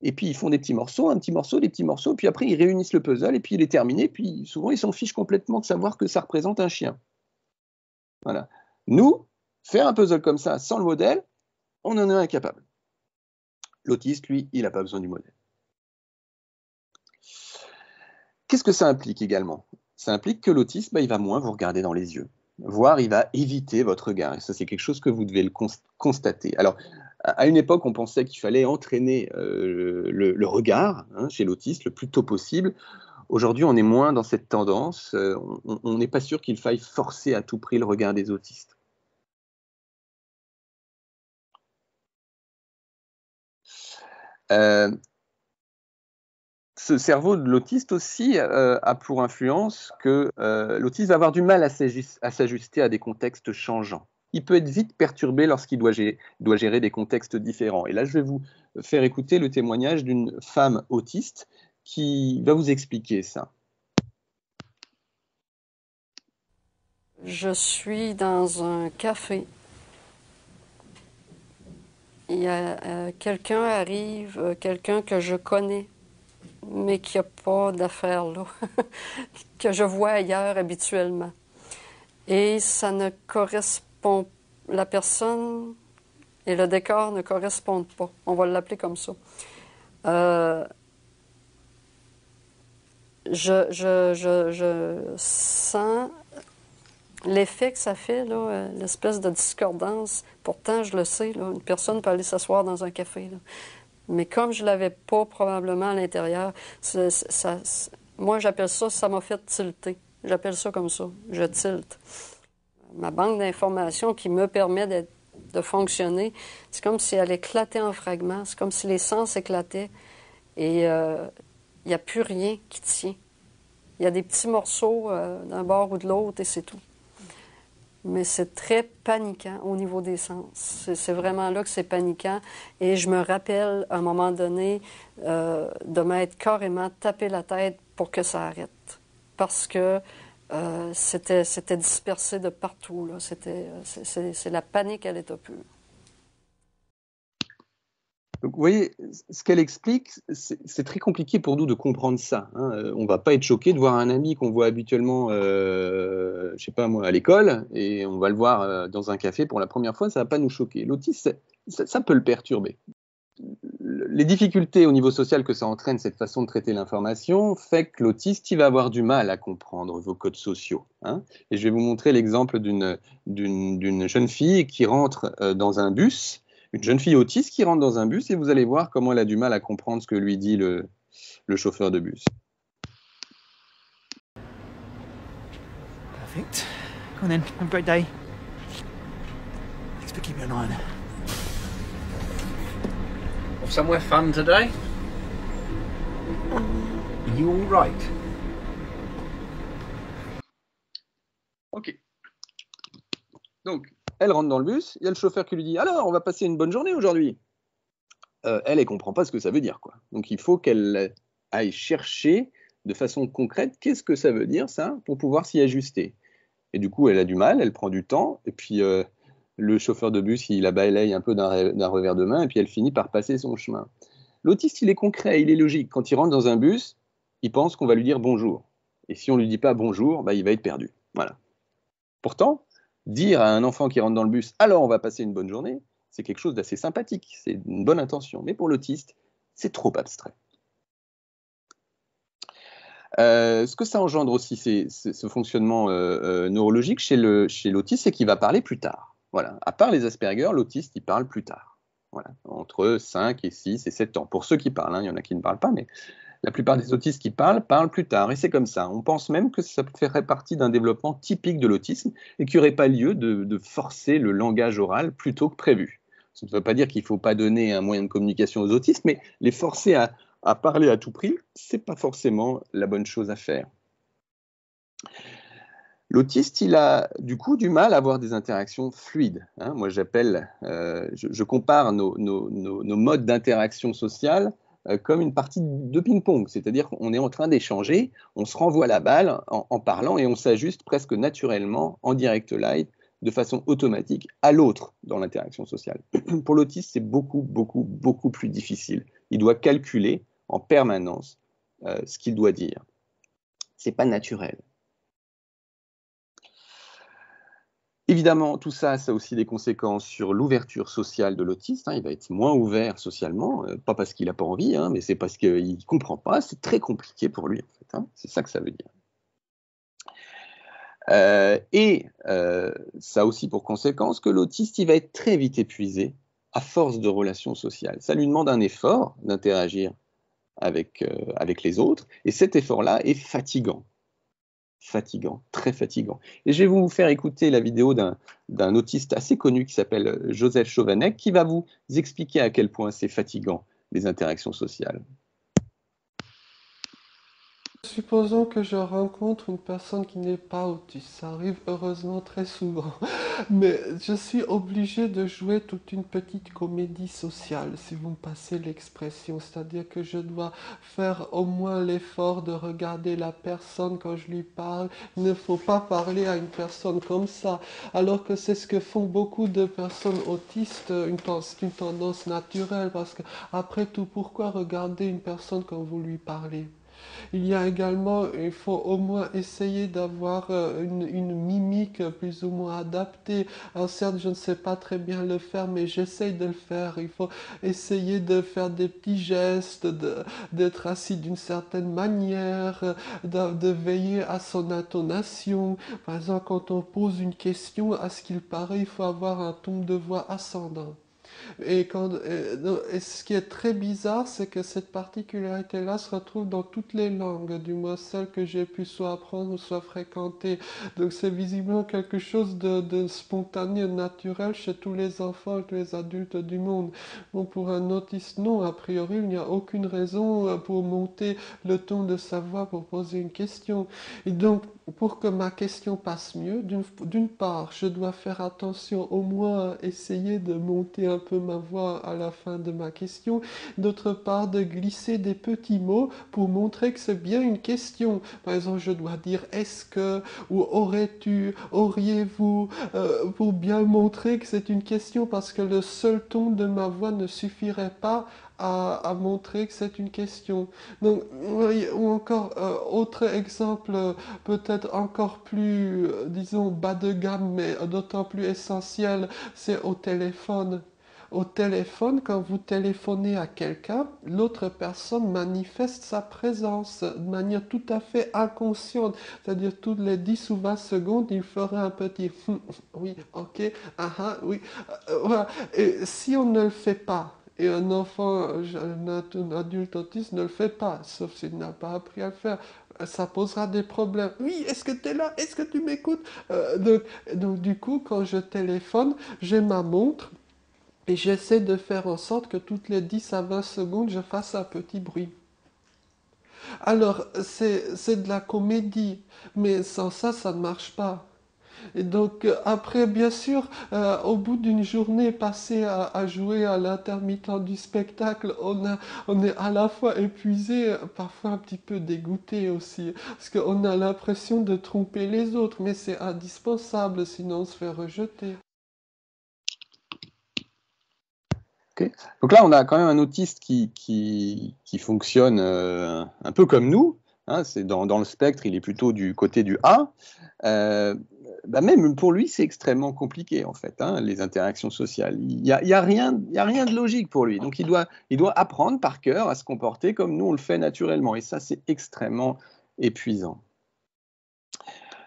Et puis ils font des petits morceaux, un petit morceau, des petits morceaux, puis après ils réunissent le puzzle, et puis il est terminé, puis souvent ils s'en fichent complètement de savoir que ça représente un chien. Voilà. Nous, faire un puzzle comme ça, sans le modèle, on en est incapable. L'autiste, lui, il n'a pas besoin du modèle. Qu'est-ce que ça implique également? Ça implique que l'autiste, il va moins vous regarder dans les yeux, voire il va éviter votre regard, et ça c'est quelque chose que vous devez le constater. Alors, à une époque, on pensait qu'il fallait entraîner le regard chez l'autiste le plus tôt possible. Aujourd'hui, on est moins dans cette tendance. On n'est pas sûr qu'il faille forcer à tout prix le regard des autistes. Ce cerveau de l'autiste aussi a pour influence que l'autiste va avoir du mal à s'ajuster à des contextes changeants. Il peut être vite perturbé lorsqu'il doit gérer des contextes différents. Et là, je vais vous faire écouter le témoignage d'une femme autiste qui va vous expliquer ça. Je suis dans un café. Il y a quelqu'un arrive, quelqu'un que je connais, mais qui n'a pas d'affaires là, que je vois ailleurs habituellement. Et ça ne correspond, la personne et le décor ne correspondent pas. On va l'appeler comme ça. Je sens l'effet que ça fait, là, l'espèce de discordance, pourtant, je le sais, là, une personne peut aller s'asseoir dans un café, là. Mais comme je ne l'avais pas probablement à l'intérieur, moi, j'appelle ça, ça m'a fait tilter. J'appelle ça comme ça, je tilte. Ma banque d'informations qui me permet de fonctionner, c'est comme si elle éclatait en fragments, c'est comme si les sens éclataient et il n'y a plus rien qui tient. Il y a des petits morceaux d'un bord ou de l'autre et c'est tout. Mais c'est très paniquant au niveau des sens. C'est vraiment là que c'est paniquant. Et je me rappelle, à un moment donné, de m'être carrément tapé la tête pour que ça arrête. Parce que c'était dispersé de partout, là. C'est la panique à l'état pur. Donc, vous voyez, ce qu'elle explique, c'est très compliqué pour nous de comprendre ça, hein. On ne va pas être choqué de voir un ami qu'on voit habituellement, je ne sais pas moi, à l'école, et on va le voir dans un café pour la première fois, ça ne va pas nous choquer. L'autisme, ça peut le perturber. Les difficultés au niveau social que ça entraîne, cette façon de traiter l'information, fait que l'autiste, il va avoir du mal à comprendre vos codes sociaux, hein. Et je vais vous montrer l'exemple d'une jeune fille qui rentre dans un bus, une jeune fille autiste qui rentre dans un bus, et vous allez voir comment elle a du mal à comprendre ce que lui dit le chauffeur de bus. Perfect. Go on then. Have a great day. Thanks for keeping an eye on it. Off somewhere fun today? Are you all right? Ok. Donc, elle rentre dans le bus, il y a le chauffeur qui lui dit « Alors, on va passer une bonne journée aujourd'hui ». Elle ne comprend pas ce que ça veut dire, quoi. Donc, il faut qu'elle aille chercher de façon concrète qu'est-ce que ça veut dire, ça, pour pouvoir s'y ajuster. Et du coup, elle a du mal, elle prend du temps, et puis le chauffeur de bus, il la balaye un peu d'un revers de main, et puis elle finit par passer son chemin. L'autiste, il est concret, il est logique. Quand il rentre dans un bus, il pense qu'on va lui dire bonjour. Et si on ne lui dit pas bonjour, bah, il va être perdu. Voilà. Pourtant, dire à un enfant qui rentre dans le bus « Alors, on va passer une bonne journée », c'est quelque chose d'assez sympathique, c'est une bonne intention. Mais pour l'autiste, c'est trop abstrait. Ce que ça engendre aussi, ce fonctionnement neurologique chez l'autiste, c'est qu'il va parler plus tard. Voilà. À part les Asperger, l'autiste, il parle plus tard. Voilà. Entre 5 et 6 et 7 ans. Pour ceux qui parlent, hein, il y en a qui ne parlent pas, mais la plupart des autistes qui parlent plus tard. Et c'est comme ça. On pense même que ça ferait partie d'un développement typique de l'autisme et qu'il n'y aurait pas lieu de forcer le langage oral plutôt que prévu. Ça ne veut pas dire qu'il ne faut pas donner un moyen de communication aux autistes, mais les forcer à parler à tout prix, ce n'est pas forcément la bonne chose à faire. L'autiste, il a du coup du mal à avoir des interactions fluides, hein. Moi, je compare nos modes d'interaction sociale comme une partie de ping-pong, c'est-à-dire qu'on est en train d'échanger, on se renvoie la balle en parlant et on s'ajuste presque naturellement en direct live, de façon automatique, à l'autre dans l'interaction sociale. Pour l'autiste, c'est beaucoup plus difficile. Il doit calculer en permanence ce qu'il doit dire. Ce n'est pas naturel. Évidemment, tout ça, ça a aussi des conséquences sur l'ouverture sociale de l'autiste, hein. Il va être moins ouvert socialement, pas parce qu'il n'a pas envie, hein, mais c'est parce qu'il ne comprend pas. C'est très compliqué pour lui, en fait, hein. C'est ça que ça veut dire. Ça a aussi pour conséquence que l'autiste, il va être très vite épuisé à force de relations sociales. Ça lui demande un effort d'interagir avec les autres, et cet effort-là est fatigant. Très fatigant. Et je vais vous faire écouter la vidéo d'un autiste assez connu qui s'appelle Joseph Chovanec, qui va vous expliquer à quel point c'est fatigant, les interactions sociales. Supposons que je rencontre une personne qui n'est pas autiste. Ça arrive heureusement très souvent. Mais je suis obligé de jouer toute une petite comédie sociale, si vous me passez l'expression. C'est-à-dire que je dois faire au moins l'effort de regarder la personne quand je lui parle. Il ne faut pas parler à une personne comme ça. Alors que c'est ce que font beaucoup de personnes autistes. C'est une tendance naturelle. Parce que, après tout, pourquoi regarder une personne quand vous lui parlez ? Il y a également, il faut au moins essayer d'avoir une mimique plus ou moins adaptée. Alors certes, je ne sais pas très bien le faire, mais j'essaye de le faire. Il faut essayer de faire des petits gestes, d'être assis d'une certaine manière, de veiller à son intonation. Par exemple, quand on pose une question, à ce qu'il paraît, il faut avoir un ton de voix ascendant. Et ce qui est très bizarre, c'est que cette particularité-là se retrouve dans toutes les langues, du moins celles que j'ai pu soit apprendre ou soit fréquenter. Donc c'est visiblement quelque chose de spontané, de naturel chez tous les enfants et tous les adultes du monde. Bon, pour un autiste, non, a priori, il n'y a aucune raison pour monter le ton de sa voix pour poser une question. Et donc, pour que ma question passe mieux, d'une part, je dois faire attention au moins à essayer de monter un peu ma voix à la fin de ma question. D'autre part, de glisser des petits mots pour montrer que c'est bien une question. Par exemple, je dois dire est-ce que ou aurais-tu, auriez-vous, pour bien montrer que c'est une question parce que le seul ton de ma voix ne suffirait pas à montrer que c'est une question. Donc, ou encore, autre exemple, peut-être encore plus, disons, bas de gamme, mais d'autant plus essentiel, c'est au téléphone. Au téléphone, quand vous téléphonez à quelqu'un, l'autre personne manifeste sa présence de manière tout à fait inconsciente. C'est-à-dire, toutes les 10 ou 20 secondes, il ferait un petit oui, ok, oui. Voilà. Et si on ne le fait pas, et un enfant, un adulte autiste ne le fait pas, sauf s'il n'a pas appris à le faire, ça posera des problèmes. Oui, est-ce que tu es là? Est-ce que tu m'écoutes? Donc, du coup, quand je téléphone, j'ai ma montre et j'essaie de faire en sorte que toutes les 10 à 20 secondes, je fasse un petit bruit. Alors, c'est de la comédie, mais sans ça, ça ne marche pas. Et donc, après, bien sûr, au bout d'une journée passée à jouer à l'intermittent du spectacle, on est à la fois épuisé, parfois un petit peu dégoûté aussi, parce qu'on a l'impression de tromper les autres, mais c'est indispensable, sinon on se fait rejeter. Okay. Donc là, on a quand même un autiste qui fonctionne un peu comme nous. Hein, c'est dans le spectre, il est plutôt du côté du A. Même pour lui, c'est extrêmement compliqué, en fait, hein, les interactions sociales. Il n'y a rien de logique pour lui. Donc, il doit apprendre par cœur à se comporter comme nous, on le fait naturellement. Et ça, c'est extrêmement épuisant.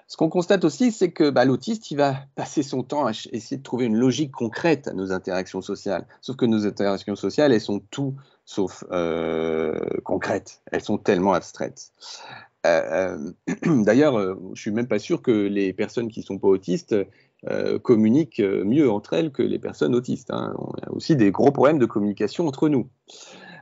Ce qu'on constate aussi, c'est que l'autiste, il va passer son temps à essayer de trouver une logique concrète à nos interactions sociales. Sauf que nos interactions sociales, elles sont tout sauf concrètes. Elles sont tellement abstraites. D'ailleurs, je ne suis même pas sûr que les personnes qui ne sont pas autistes communiquent mieux entre elles que les personnes autistes. Hein. On a aussi des gros problèmes de communication entre nous.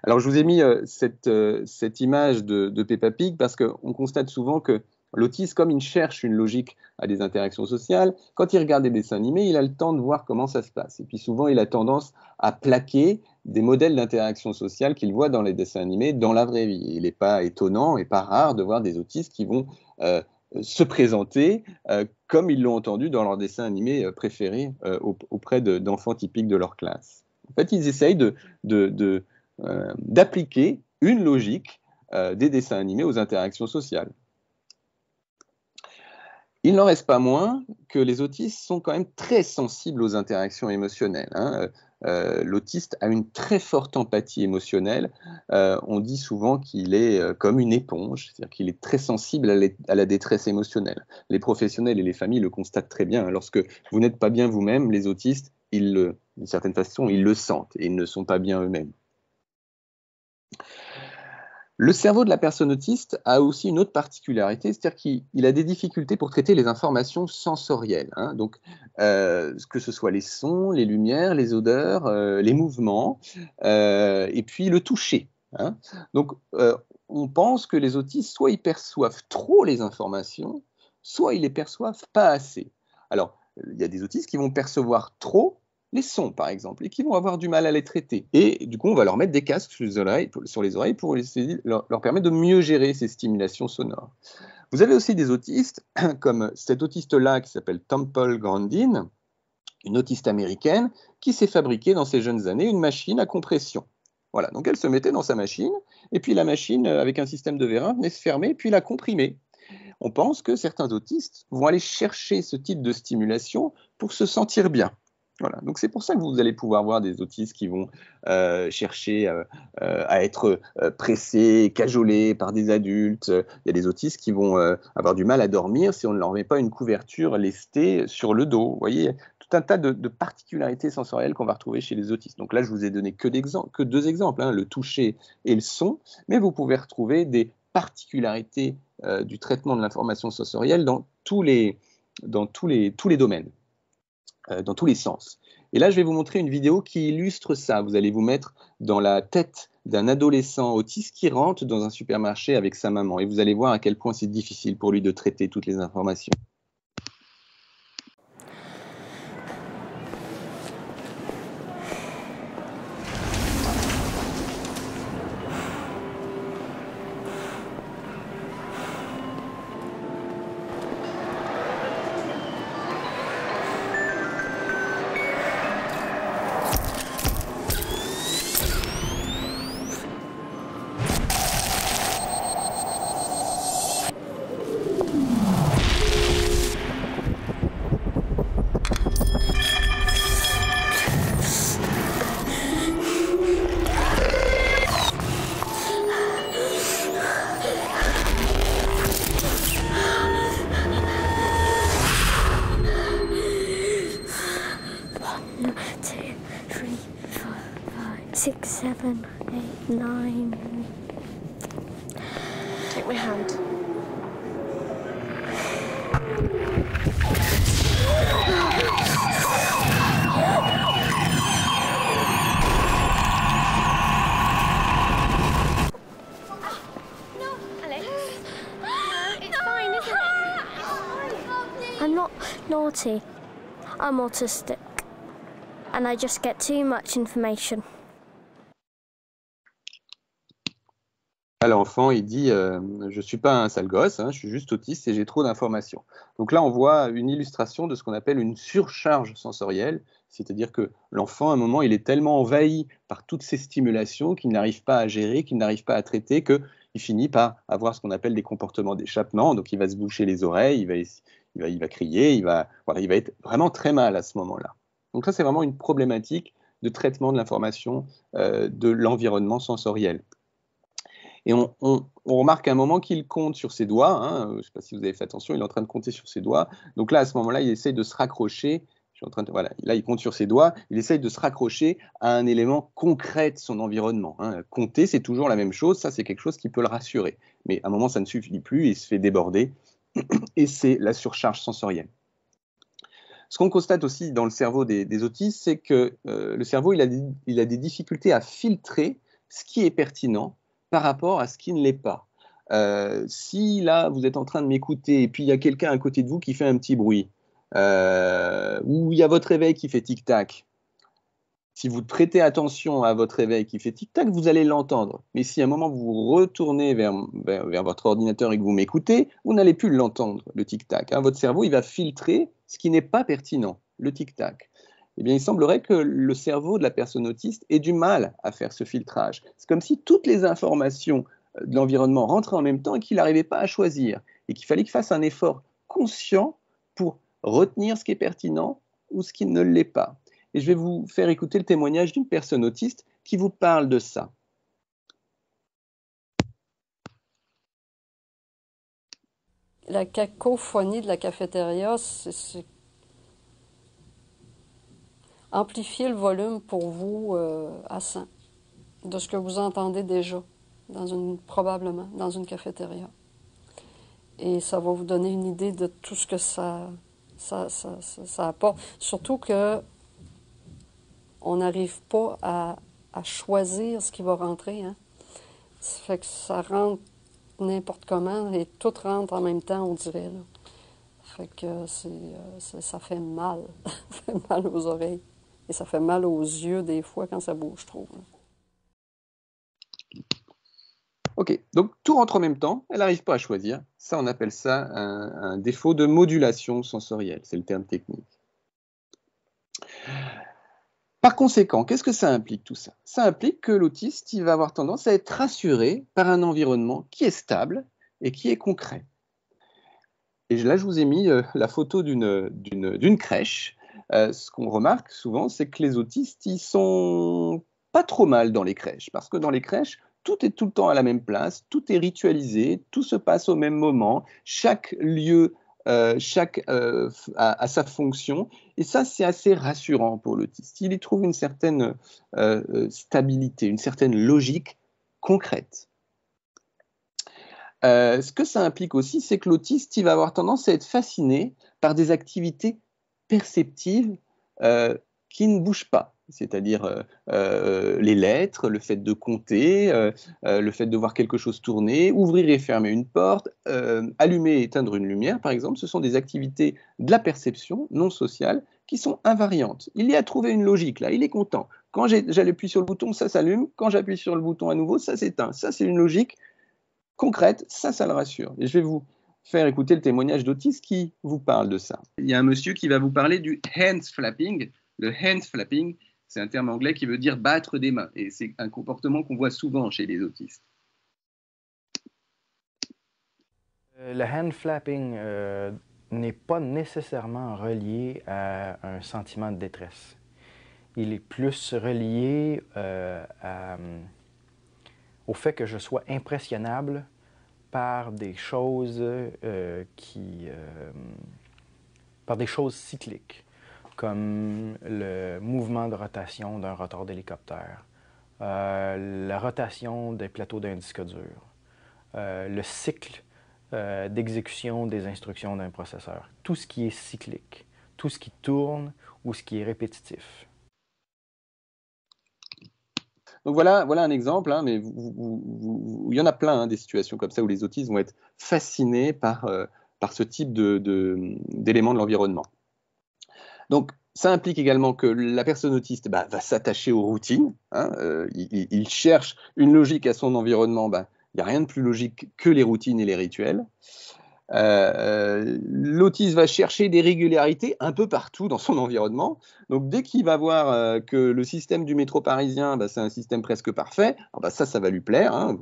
Alors, je vous ai mis cette image de Peppa Pig parce qu'on constate souvent que l'autiste, comme il cherche une logique à des interactions sociales, quand il regarde des dessins animés, il a le temps de voir comment ça se passe. Et puis souvent, il a tendance à plaquer des modèles d'interaction sociale qu'il voit dans les dessins animés dans la vraie vie. Il n'est pas étonnant et pas rare de voir des autistes qui vont se présenter comme ils l'ont entendu dans leurs dessins animés préférés auprès d'enfants typiques de leur classe. En fait, ils essayent d'appliquer une logique des dessins animés aux interactions sociales. Il n'en reste pas moins que les autistes sont quand même très sensibles aux interactions émotionnelles. Hein. L'autiste a une très forte empathie émotionnelle. On dit souvent qu'il est comme une éponge, c'est-à-dire qu'il est très sensible à la détresse émotionnelle. Les professionnels et les familles le constatent très bien. Lorsque vous n'êtes pas bien vous-même, les autistes, d'une certaine façon, ils le sentent et ils ne sont pas bien eux-mêmes. Le cerveau de la personne autiste a aussi une autre particularité, c'est-à-dire qu'il a des difficultés pour traiter les informations sensorielles. Hein, donc, que ce soit les sons, les lumières, les odeurs, les mouvements, et puis le toucher. Hein. Donc, on pense que les autistes, soit ils perçoivent trop les informations, soit ils les perçoivent pas assez. Alors, il y a des autistes qui vont percevoir trop les sons, par exemple, et qui vont avoir du mal à les traiter. Et du coup, on va leur mettre des casques sur les oreilles pour essayer leur permettre de mieux gérer ces stimulations sonores. Vous avez aussi des autistes, comme cet autiste-là qui s'appelle Temple Grandin, une autiste américaine, qui s'est fabriquée dans ses jeunes années une machine à compression. Voilà, donc elle se mettait dans sa machine, et puis la machine, avec un système de vérin, venait se fermer, puis la comprimer. On pense que certains autistes vont aller chercher ce type de stimulation pour se sentir bien. Voilà. Donc c'est pour ça que vous allez pouvoir voir des autistes qui vont chercher à être pressés, cajolés par des adultes. Il y a des autistes qui vont avoir du mal à dormir si on ne leur met pas une couverture lestée sur le dos. Vous voyez, tout un tas de particularités sensorielles qu'on va retrouver chez les autistes. Donc là, je vous ai donné que deux exemples, hein, le toucher et le son, mais vous pouvez retrouver des particularités du traitement de l'information sensorielle dans tous les domaines. Dans tous les sens. Et là, je vais vous montrer une vidéo qui illustre ça. Vous allez vous mettre dans la tête d'un adolescent autiste qui rentre dans un supermarché avec sa maman. Et vous allez voir à quel point c'est difficile pour lui de traiter toutes les informations. Six, seven, 8, 9. Take my hand. No, Alex. It's fine, isn't it? I'm not naughty. I'm autistic. And I just get too much information. L'enfant, il dit je ne suis pas un sale gosse, hein, je suis juste autiste et j'ai trop d'informations. Donc là, on voit une illustration de ce qu'on appelle une surcharge sensorielle, c'est-à-dire que l'enfant, à un moment, il est tellement envahi par toutes ces stimulations qu'il n'arrive pas à gérer, qu'il n'arrive pas à traiter, qu'il finit par avoir ce qu'on appelle des comportements d'échappement. Donc il va se boucher les oreilles, il va crier, il va être vraiment très mal à ce moment-là. Donc ça, c'est vraiment une problématique de traitement de l'information de l'environnement sensoriel. Et on remarque à un moment qu'il compte sur ses doigts, hein, je ne sais pas si vous avez fait attention, il est en train de compter sur ses doigts. Donc là, à ce moment-là, il essaye de se raccrocher, voilà, là il compte sur ses doigts, il essaye de se raccrocher à un élément concret de son environnement. Hein. Compter, c'est toujours la même chose, ça c'est quelque chose qui peut le rassurer. Mais à un moment, ça ne suffit plus, il se fait déborder, et c'est la surcharge sensorielle. Ce qu'on constate aussi dans le cerveau des autistes, c'est que le cerveau, il a des difficultés à filtrer ce qui est pertinent par rapport à ce qui ne l'est pas. Si là, vous êtes en train de m'écouter et puis il y a quelqu'un à côté de vous qui fait un petit bruit, ou il y a votre réveil qui fait tic-tac, si vous prêtez attention à votre réveil qui fait tic-tac, vous allez l'entendre. Mais si à un moment vous vous retournez vers votre ordinateur et que vous m'écoutez, vous n'allez plus l'entendre, le tic-tac. Hein. Votre cerveau, il va filtrer ce qui n'est pas pertinent, le tic-tac. Eh bien, il semblerait que le cerveau de la personne autiste ait du mal à faire ce filtrage. C'est comme si toutes les informations de l'environnement rentraient en même temps et qu'il n'arrivait pas à choisir. Et qu'il fallait qu'il fasse un effort conscient pour retenir ce qui est pertinent ou ce qui ne l'est pas. Et je vais vous faire écouter le témoignage d'une personne autiste qui vous parle de ça. La cacophonie de la cafétéria, c'est amplifier le volume pour vous à 100 de ce que vous entendez déjà, probablement dans une cafétéria. Et ça va vous donner une idée de tout ce que ça apporte. Surtout que on n'arrive pas à choisir ce qui va rentrer. Hein. Ça fait que ça rentre n'importe comment et tout rentre en même temps, on dirait. Là. Fait que ça fait mal. Ça fait mal aux oreilles. Et ça fait mal aux yeux des fois quand ça bouge trop. Là. Ok, donc tout rentre en même temps, elle n'arrive pas à choisir. Ça, on appelle ça un défaut de modulation sensorielle, c'est le terme technique. Par conséquent, qu'est-ce que ça implique tout ça? Ça implique que l'autiste, il va avoir tendance à être rassuré par un environnement qui est stable et qui est concret. Et là, je vous ai mis la photo d'une crèche. Ce qu'on remarque souvent, c'est que les autistes, ils sont pas trop mal dans les crèches, parce que dans les crèches, tout est tout le temps à la même place, tout est ritualisé, tout se passe au même moment, chaque lieu a sa fonction, et ça, c'est assez rassurant pour l'autiste. Il y trouve une certaine stabilité, une certaine logique concrète. Ce que ça implique aussi, c'est que l'autiste, il va avoir tendance à être fasciné par des activités perceptives qui ne bougent pas. C'est-à-dire les lettres, le fait de compter, le fait de voir quelque chose tourner, ouvrir et fermer une porte, allumer et éteindre une lumière, par exemple, ce sont des activités de la perception non sociale qui sont invariantes. Il y a trouvé une logique là, il est content. Quand j'appuie sur le bouton, ça s'allume. Quand j'appuie sur le bouton à nouveau, ça s'éteint. Ça, c'est une logique concrète, ça le rassure. Et je vais vous faire écouter le témoignage d'autiste qui vous parle de ça. Il y a un monsieur qui va vous parler du hands flapping. Le hands flapping, c'est un terme anglais qui veut dire battre des mains. Et c'est un comportement qu'on voit souvent chez les autistes. Le hand flapping n'est pas nécessairement relié à un sentiment de détresse. Il est plus relié au fait que je sois impressionnable par des choses par des choses cycliques, comme le mouvement de rotation d'un rotor d'hélicoptère, la rotation des plateaux d'un disque dur, le cycle d'exécution des instructions d'un processeur. Tout ce qui est cyclique, tout ce qui tourne ou ce qui est répétitif. Donc voilà un exemple, hein, mais il y en a plein des situations comme ça où les autistes vont être fascinés par ce type d'éléments de l'environnement. Donc ça implique également que la personne autiste va s'attacher aux routines. Hein, il cherche une logique à son environnement. Il n'y a rien de plus logique que les routines et les rituels. L'autiste va chercher des régularités un peu partout dans son environnement. Donc dès qu'il va voir que le système du métro parisien, c'est un système presque parfait, ça va lui plaire. Hein.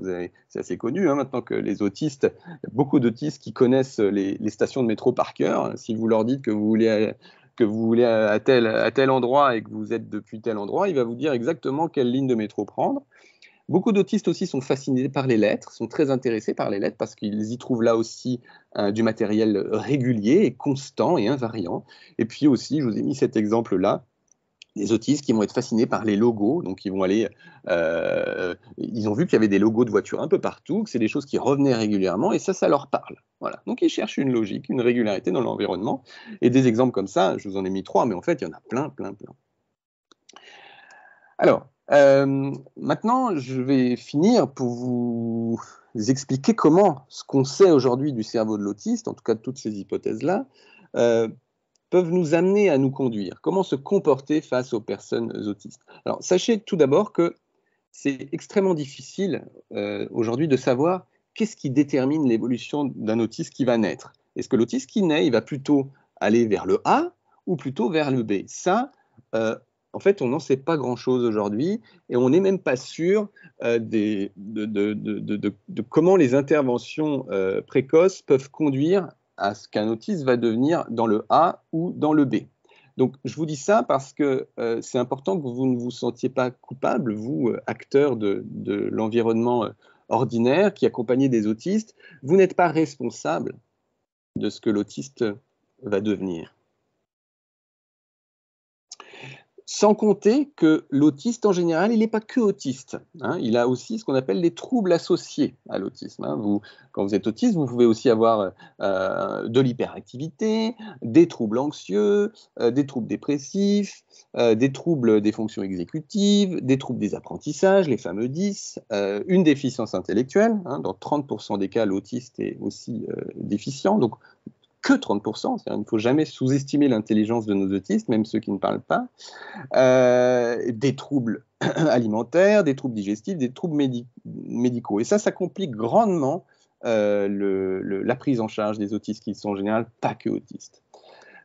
C'est assez connu maintenant que les autistes, il y a beaucoup d'autistes qui connaissent les stations de métro par cœur. Si vous leur dites que vous voulez à tel endroit et que vous êtes depuis tel endroit, il va vous dire exactement quelle ligne de métro prendre. Beaucoup d'autistes aussi sont fascinés par les lettres, sont très intéressés par les lettres parce qu'ils y trouvent là aussi du matériel régulier et constant et invariant. Et puis aussi, je vous ai mis cet exemple-là, des autistes qui vont être fascinés par les logos. Donc, ils vont aller, ils ont vu qu'il y avait des logos de voitures un peu partout, que c'est des choses qui revenaient régulièrement et ça leur parle. Voilà. Donc, ils cherchent une logique, une régularité dans l'environnement. Et des exemples comme ça, je vous en ai mis 3, mais en fait, il y en a plein. Alors, maintenant, je vais finir pour vous expliquer comment ce qu'on sait aujourd'hui du cerveau de l'autiste, en tout cas de toutes ces hypothèses-là, peuvent nous amener à nous conduire. Comment se comporter face aux personnes autistes. Alors, sachez tout d'abord que c'est extrêmement difficile aujourd'hui de savoir qu'est-ce qui détermine l'évolution d'un autiste qui va naître. Est-ce que l'autiste qui naît, il va plutôt aller vers le A ou plutôt vers le B? Ça, en fait, on n'en sait pas grand-chose aujourd'hui et on n'est même pas sûr de comment les interventions précoces peuvent conduire à ce qu'un autiste va devenir dans le A ou dans le B. Donc, je vous dis ça parce que c'est important que vous ne vous sentiez pas coupable, vous, acteurs de l'environnement ordinaire qui accompagnez des autistes. Vous n'êtes pas responsable de ce que l'autiste va devenir. Sans compter que l'autiste, en général, il n'est pas que autiste. Hein, il a aussi ce qu'on appelle des troubles associés à l'autisme. Hein. Quand vous êtes autiste, vous pouvez aussi avoir de l'hyperactivité, des troubles anxieux, des troubles dépressifs, des troubles des fonctions exécutives, des troubles des apprentissages, les fameux 10, une déficience intellectuelle. Hein, dans 30% des cas, l'autiste est aussi déficient. Donc, que 30%, il ne faut jamais sous-estimer l'intelligence de nos autistes, même ceux qui ne parlent pas, des troubles alimentaires, des troubles digestifs, des troubles médicaux. Et ça complique grandement la prise en charge des autistes qui sont en général pas que autistes.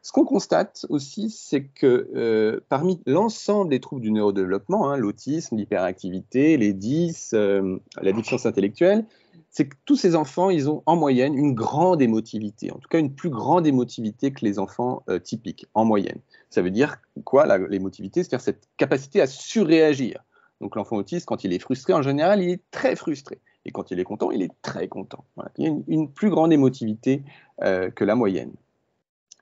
Ce qu'on constate aussi, c'est que parmi l'ensemble des troubles du neurodéveloppement, l'autisme, l'hyperactivité, les 10, la déficience intellectuelle, c'est que tous ces enfants, ils ont en moyenne une grande émotivité, en tout cas une plus grande émotivité que les enfants typiques, en moyenne. Ça veut dire quoi, l'émotivité? C'est-à-dire cette capacité à surréagir. Donc l'enfant autiste, quand il est frustré, en général, il est très frustré. Et quand il est content, il est très content. Voilà. Il y a une plus grande émotivité que la moyenne.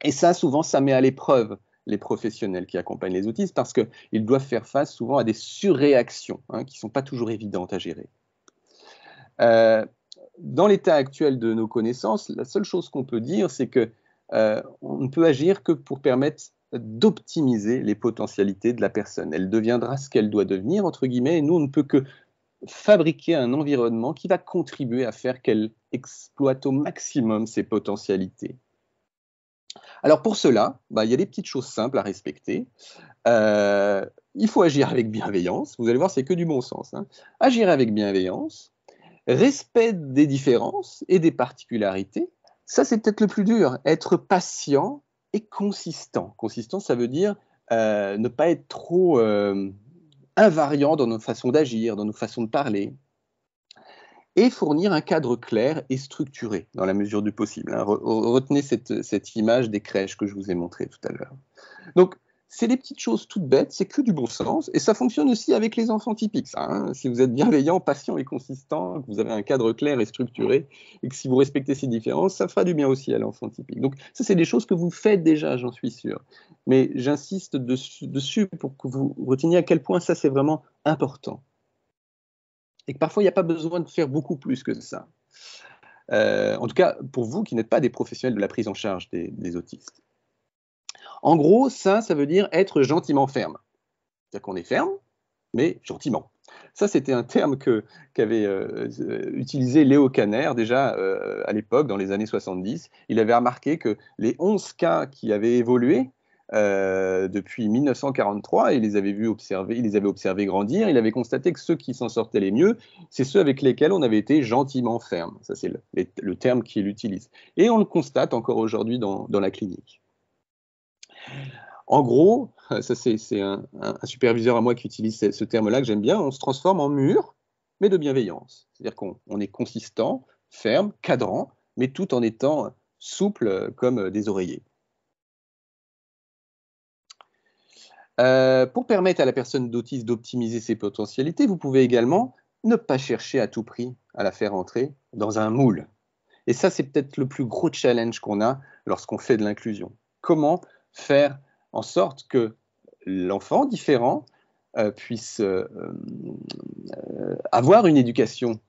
Et ça, souvent, ça met à l'épreuve les professionnels qui accompagnent les autistes parce qu'ils doivent faire face souvent à des surréactions qui ne sont pas toujours évidentes à gérer. Dans l'état actuel de nos connaissances, la seule chose qu'on peut dire, c'est qu'on ne peut agir que pour permettre d'optimiser les potentialités de la personne. Elle deviendra ce qu'elle doit devenir, entre guillemets, et nous, on ne peut que fabriquer un environnement qui va contribuer à faire qu'elle exploite au maximum ses potentialités. Alors pour cela, il y a des petites choses simples à respecter. Il faut agir avec bienveillance. Vous allez voir, c'est que du bon sens. Agir avec bienveillance, respect des différences et des particularités. Ça, c'est peut-être le plus dur. Être patient et consistant. Consistant, ça veut dire ne pas être trop invariant dans nos façons d'agir, dans nos façons de parler. Et fournir un cadre clair et structuré dans la mesure du possible. Retenez cette image des crèches que je vous ai montrée tout à l'heure. Donc, c'est des petites choses toutes bêtes, c'est que du bon sens, et ça fonctionne aussi avec les enfants typiques. Si vous êtes bienveillant, patient et consistant, que vous avez un cadre clair et structuré, et que si vous respectez ces différences, ça fera du bien aussi à l'enfant typique. Donc, ça, c'est des choses que vous faites déjà, j'en suis sûr. Mais j'insiste dessus pour que vous reteniez à quel point ça, c'est vraiment important. Et que parfois, il n'y a pas besoin de faire beaucoup plus que ça. En tout cas, pour vous qui n'êtes pas des professionnels de la prise en charge des autistes. En gros, ça veut dire être gentiment ferme. C'est-à-dire qu'on est ferme, mais gentiment. Ça, c'était un terme qu'avait utilisé Léo Kanner, déjà à l'époque, dans les années 70. Il avait remarqué que les 11 cas qui avaient évolué depuis 1943, il les avait observés grandir. Il avait constaté que ceux qui s'en sortaient les mieux, c'est ceux avec lesquels on avait été gentiment ferme. Ça, c'est le terme qu'il utilise. Et on le constate encore aujourd'hui dans la clinique. En gros, ça c'est un superviseur à moi qui utilise ce terme-là que j'aime bien, on se transforme en mur, mais de bienveillance. C'est-à-dire qu'on est consistant, ferme, cadrant, mais tout en étant souple comme des oreillers. Pour permettre à la personne d'autisme d'optimiser ses potentialités, vous pouvez également ne pas chercher à tout prix à la faire entrer dans un moule. Et ça, c'est peut-être le plus gros challenge qu'on a lorsqu'on fait de l'inclusion. Comment faire en sorte que l'enfant différent puisse avoir une éducation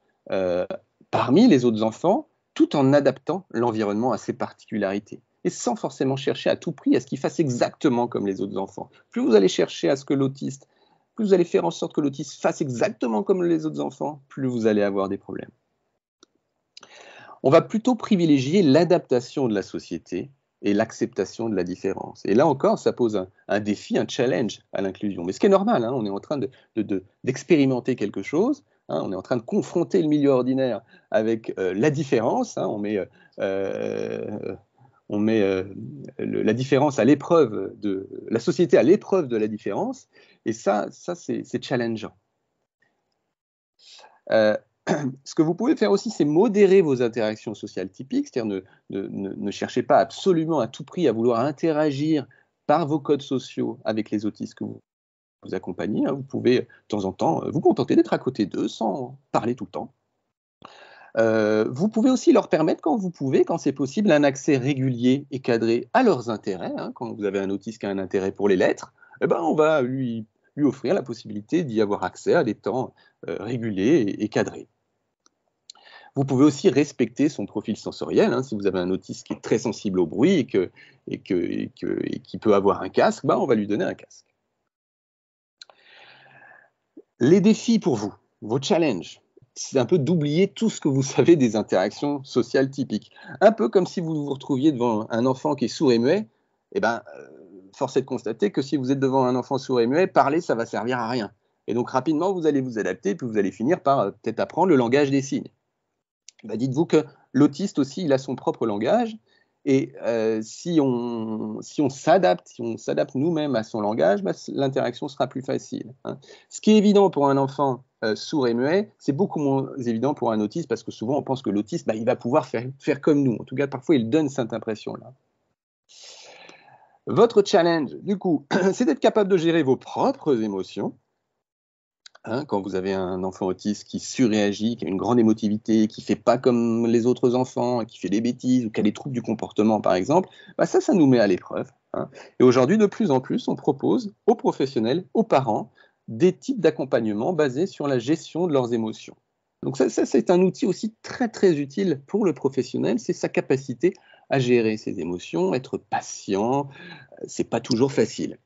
parmi les autres enfants, tout en adaptant l'environnement à ses particularités. Et sans forcément chercher à tout prix à ce qu'il fasse exactement comme les autres enfants. Plus vous allez chercher à ce que l'autiste, plus vous allez faire en sorte que l'autiste fasse exactement comme les autres enfants, plus vous allez avoir des problèmes. On va plutôt privilégier l'adaptation de la société et l'acceptation de la différence. Et là encore, ça pose un défi, un challenge à l'inclusion. Mais ce qui est normal, on est en train d'expérimenter quelque chose, on est en train de confronter le milieu ordinaire avec la différence, on met la différence à l'épreuve la société à l'épreuve de la différence, et ça c'est challengeant. Ce que vous pouvez faire aussi, c'est modérer vos interactions sociales typiques, c'est-à-dire ne cherchez pas absolument à tout prix à vouloir interagir par vos codes sociaux avec les autistes que vous accompagnez. Vous pouvez de temps en temps vous contenter d'être à côté d'eux sans parler tout le temps. Vous pouvez aussi leur permettre, quand c'est possible, un accès régulier et cadré à leurs intérêts. Quand vous avez un autiste qui a un intérêt pour les lettres, on va lui offrir la possibilité d'y avoir accès à des temps réguliers et cadrés. Vous pouvez aussi respecter son profil sensoriel. Si vous avez un autiste qui est très sensible au bruit et qui peut avoir un casque, on va lui donner un casque. Les défis pour vous, vos challenges, c'est un peu d'oublier tout ce que vous savez des interactions sociales typiques. Un peu comme si vous vous retrouviez devant un enfant qui est sourd et muet, force est de constater que si vous êtes devant un enfant sourd et muet, parler, ça va servir à rien. Et donc rapidement, vous allez vous adapter, puis vous allez finir par peut-être apprendre le langage des signes. Dites-vous que l'autiste aussi, il a son propre langage, Et si on s'adapte nous-mêmes à son langage, bah, l'interaction sera plus facile. Hein. Ce qui est évident pour un enfant sourd et muet, c'est beaucoup moins évident pour un autiste, parce que souvent on pense que l'autiste, bah, il va pouvoir faire comme nous. En tout cas, parfois il donne cette impression-là. Votre challenge, du coup, c'est d'être capable de gérer vos propres émotions. Hein, quand vous avez un enfant autiste qui surréagit, qui a une grande émotivité, qui ne fait pas comme les autres enfants, qui fait des bêtises ou qui a des troubles du comportement, par exemple, bah ça nous met à l'épreuve. Hein. Et aujourd'hui, de plus en plus, on propose aux professionnels, aux parents, des types d'accompagnement basés sur la gestion de leurs émotions. Donc ça c'est un outil aussi très, très utile pour le professionnel, c'est sa capacité à gérer ses émotions, être patient, c'est pas toujours facile.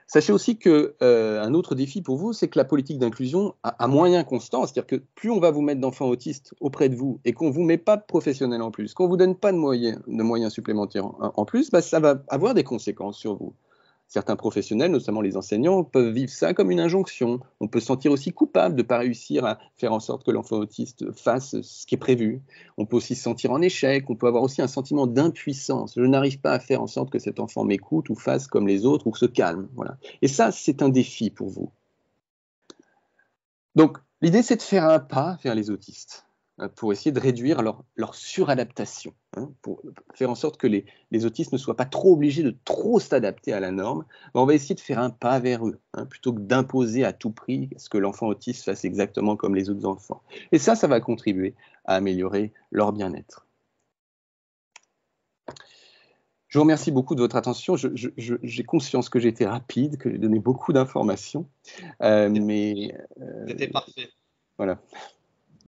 Sachez aussi qu'un autre défi pour vous, c'est que la politique d'inclusion à moyen constant, c'est-à-dire que plus on va vous mettre d'enfants autistes auprès de vous et qu'on ne vous met pas de professionnels en plus, qu'on ne vous donne pas de moyens supplémentaires en plus, bah, ça va avoir des conséquences sur vous. Certains professionnels, notamment les enseignants, peuvent vivre ça comme une injonction. On peut se sentir aussi coupable de ne pas réussir à faire en sorte que l'enfant autiste fasse ce qui est prévu. On peut aussi se sentir en échec, on peut avoir aussi un sentiment d'impuissance. Je n'arrive pas à faire en sorte que cet enfant m'écoute ou fasse comme les autres ou se calme. Voilà. Et ça, c'est un défi pour vous. Donc, l'idée, c'est de faire un pas vers les autistes pour essayer de réduire leur suradaptation, hein, pour faire en sorte que les autistes ne soient pas trop obligés de trop s'adapter à la norme. On va essayer de faire un pas vers eux, hein, plutôt que d'imposer à tout prix ce que l'enfant autiste fasse exactement comme les autres enfants. Et ça va contribuer à améliorer leur bien-être. Je vous remercie beaucoup de votre attention. J'ai conscience que j'ai été rapide, que j'ai donné beaucoup d'informations. C'était parfait. Voilà.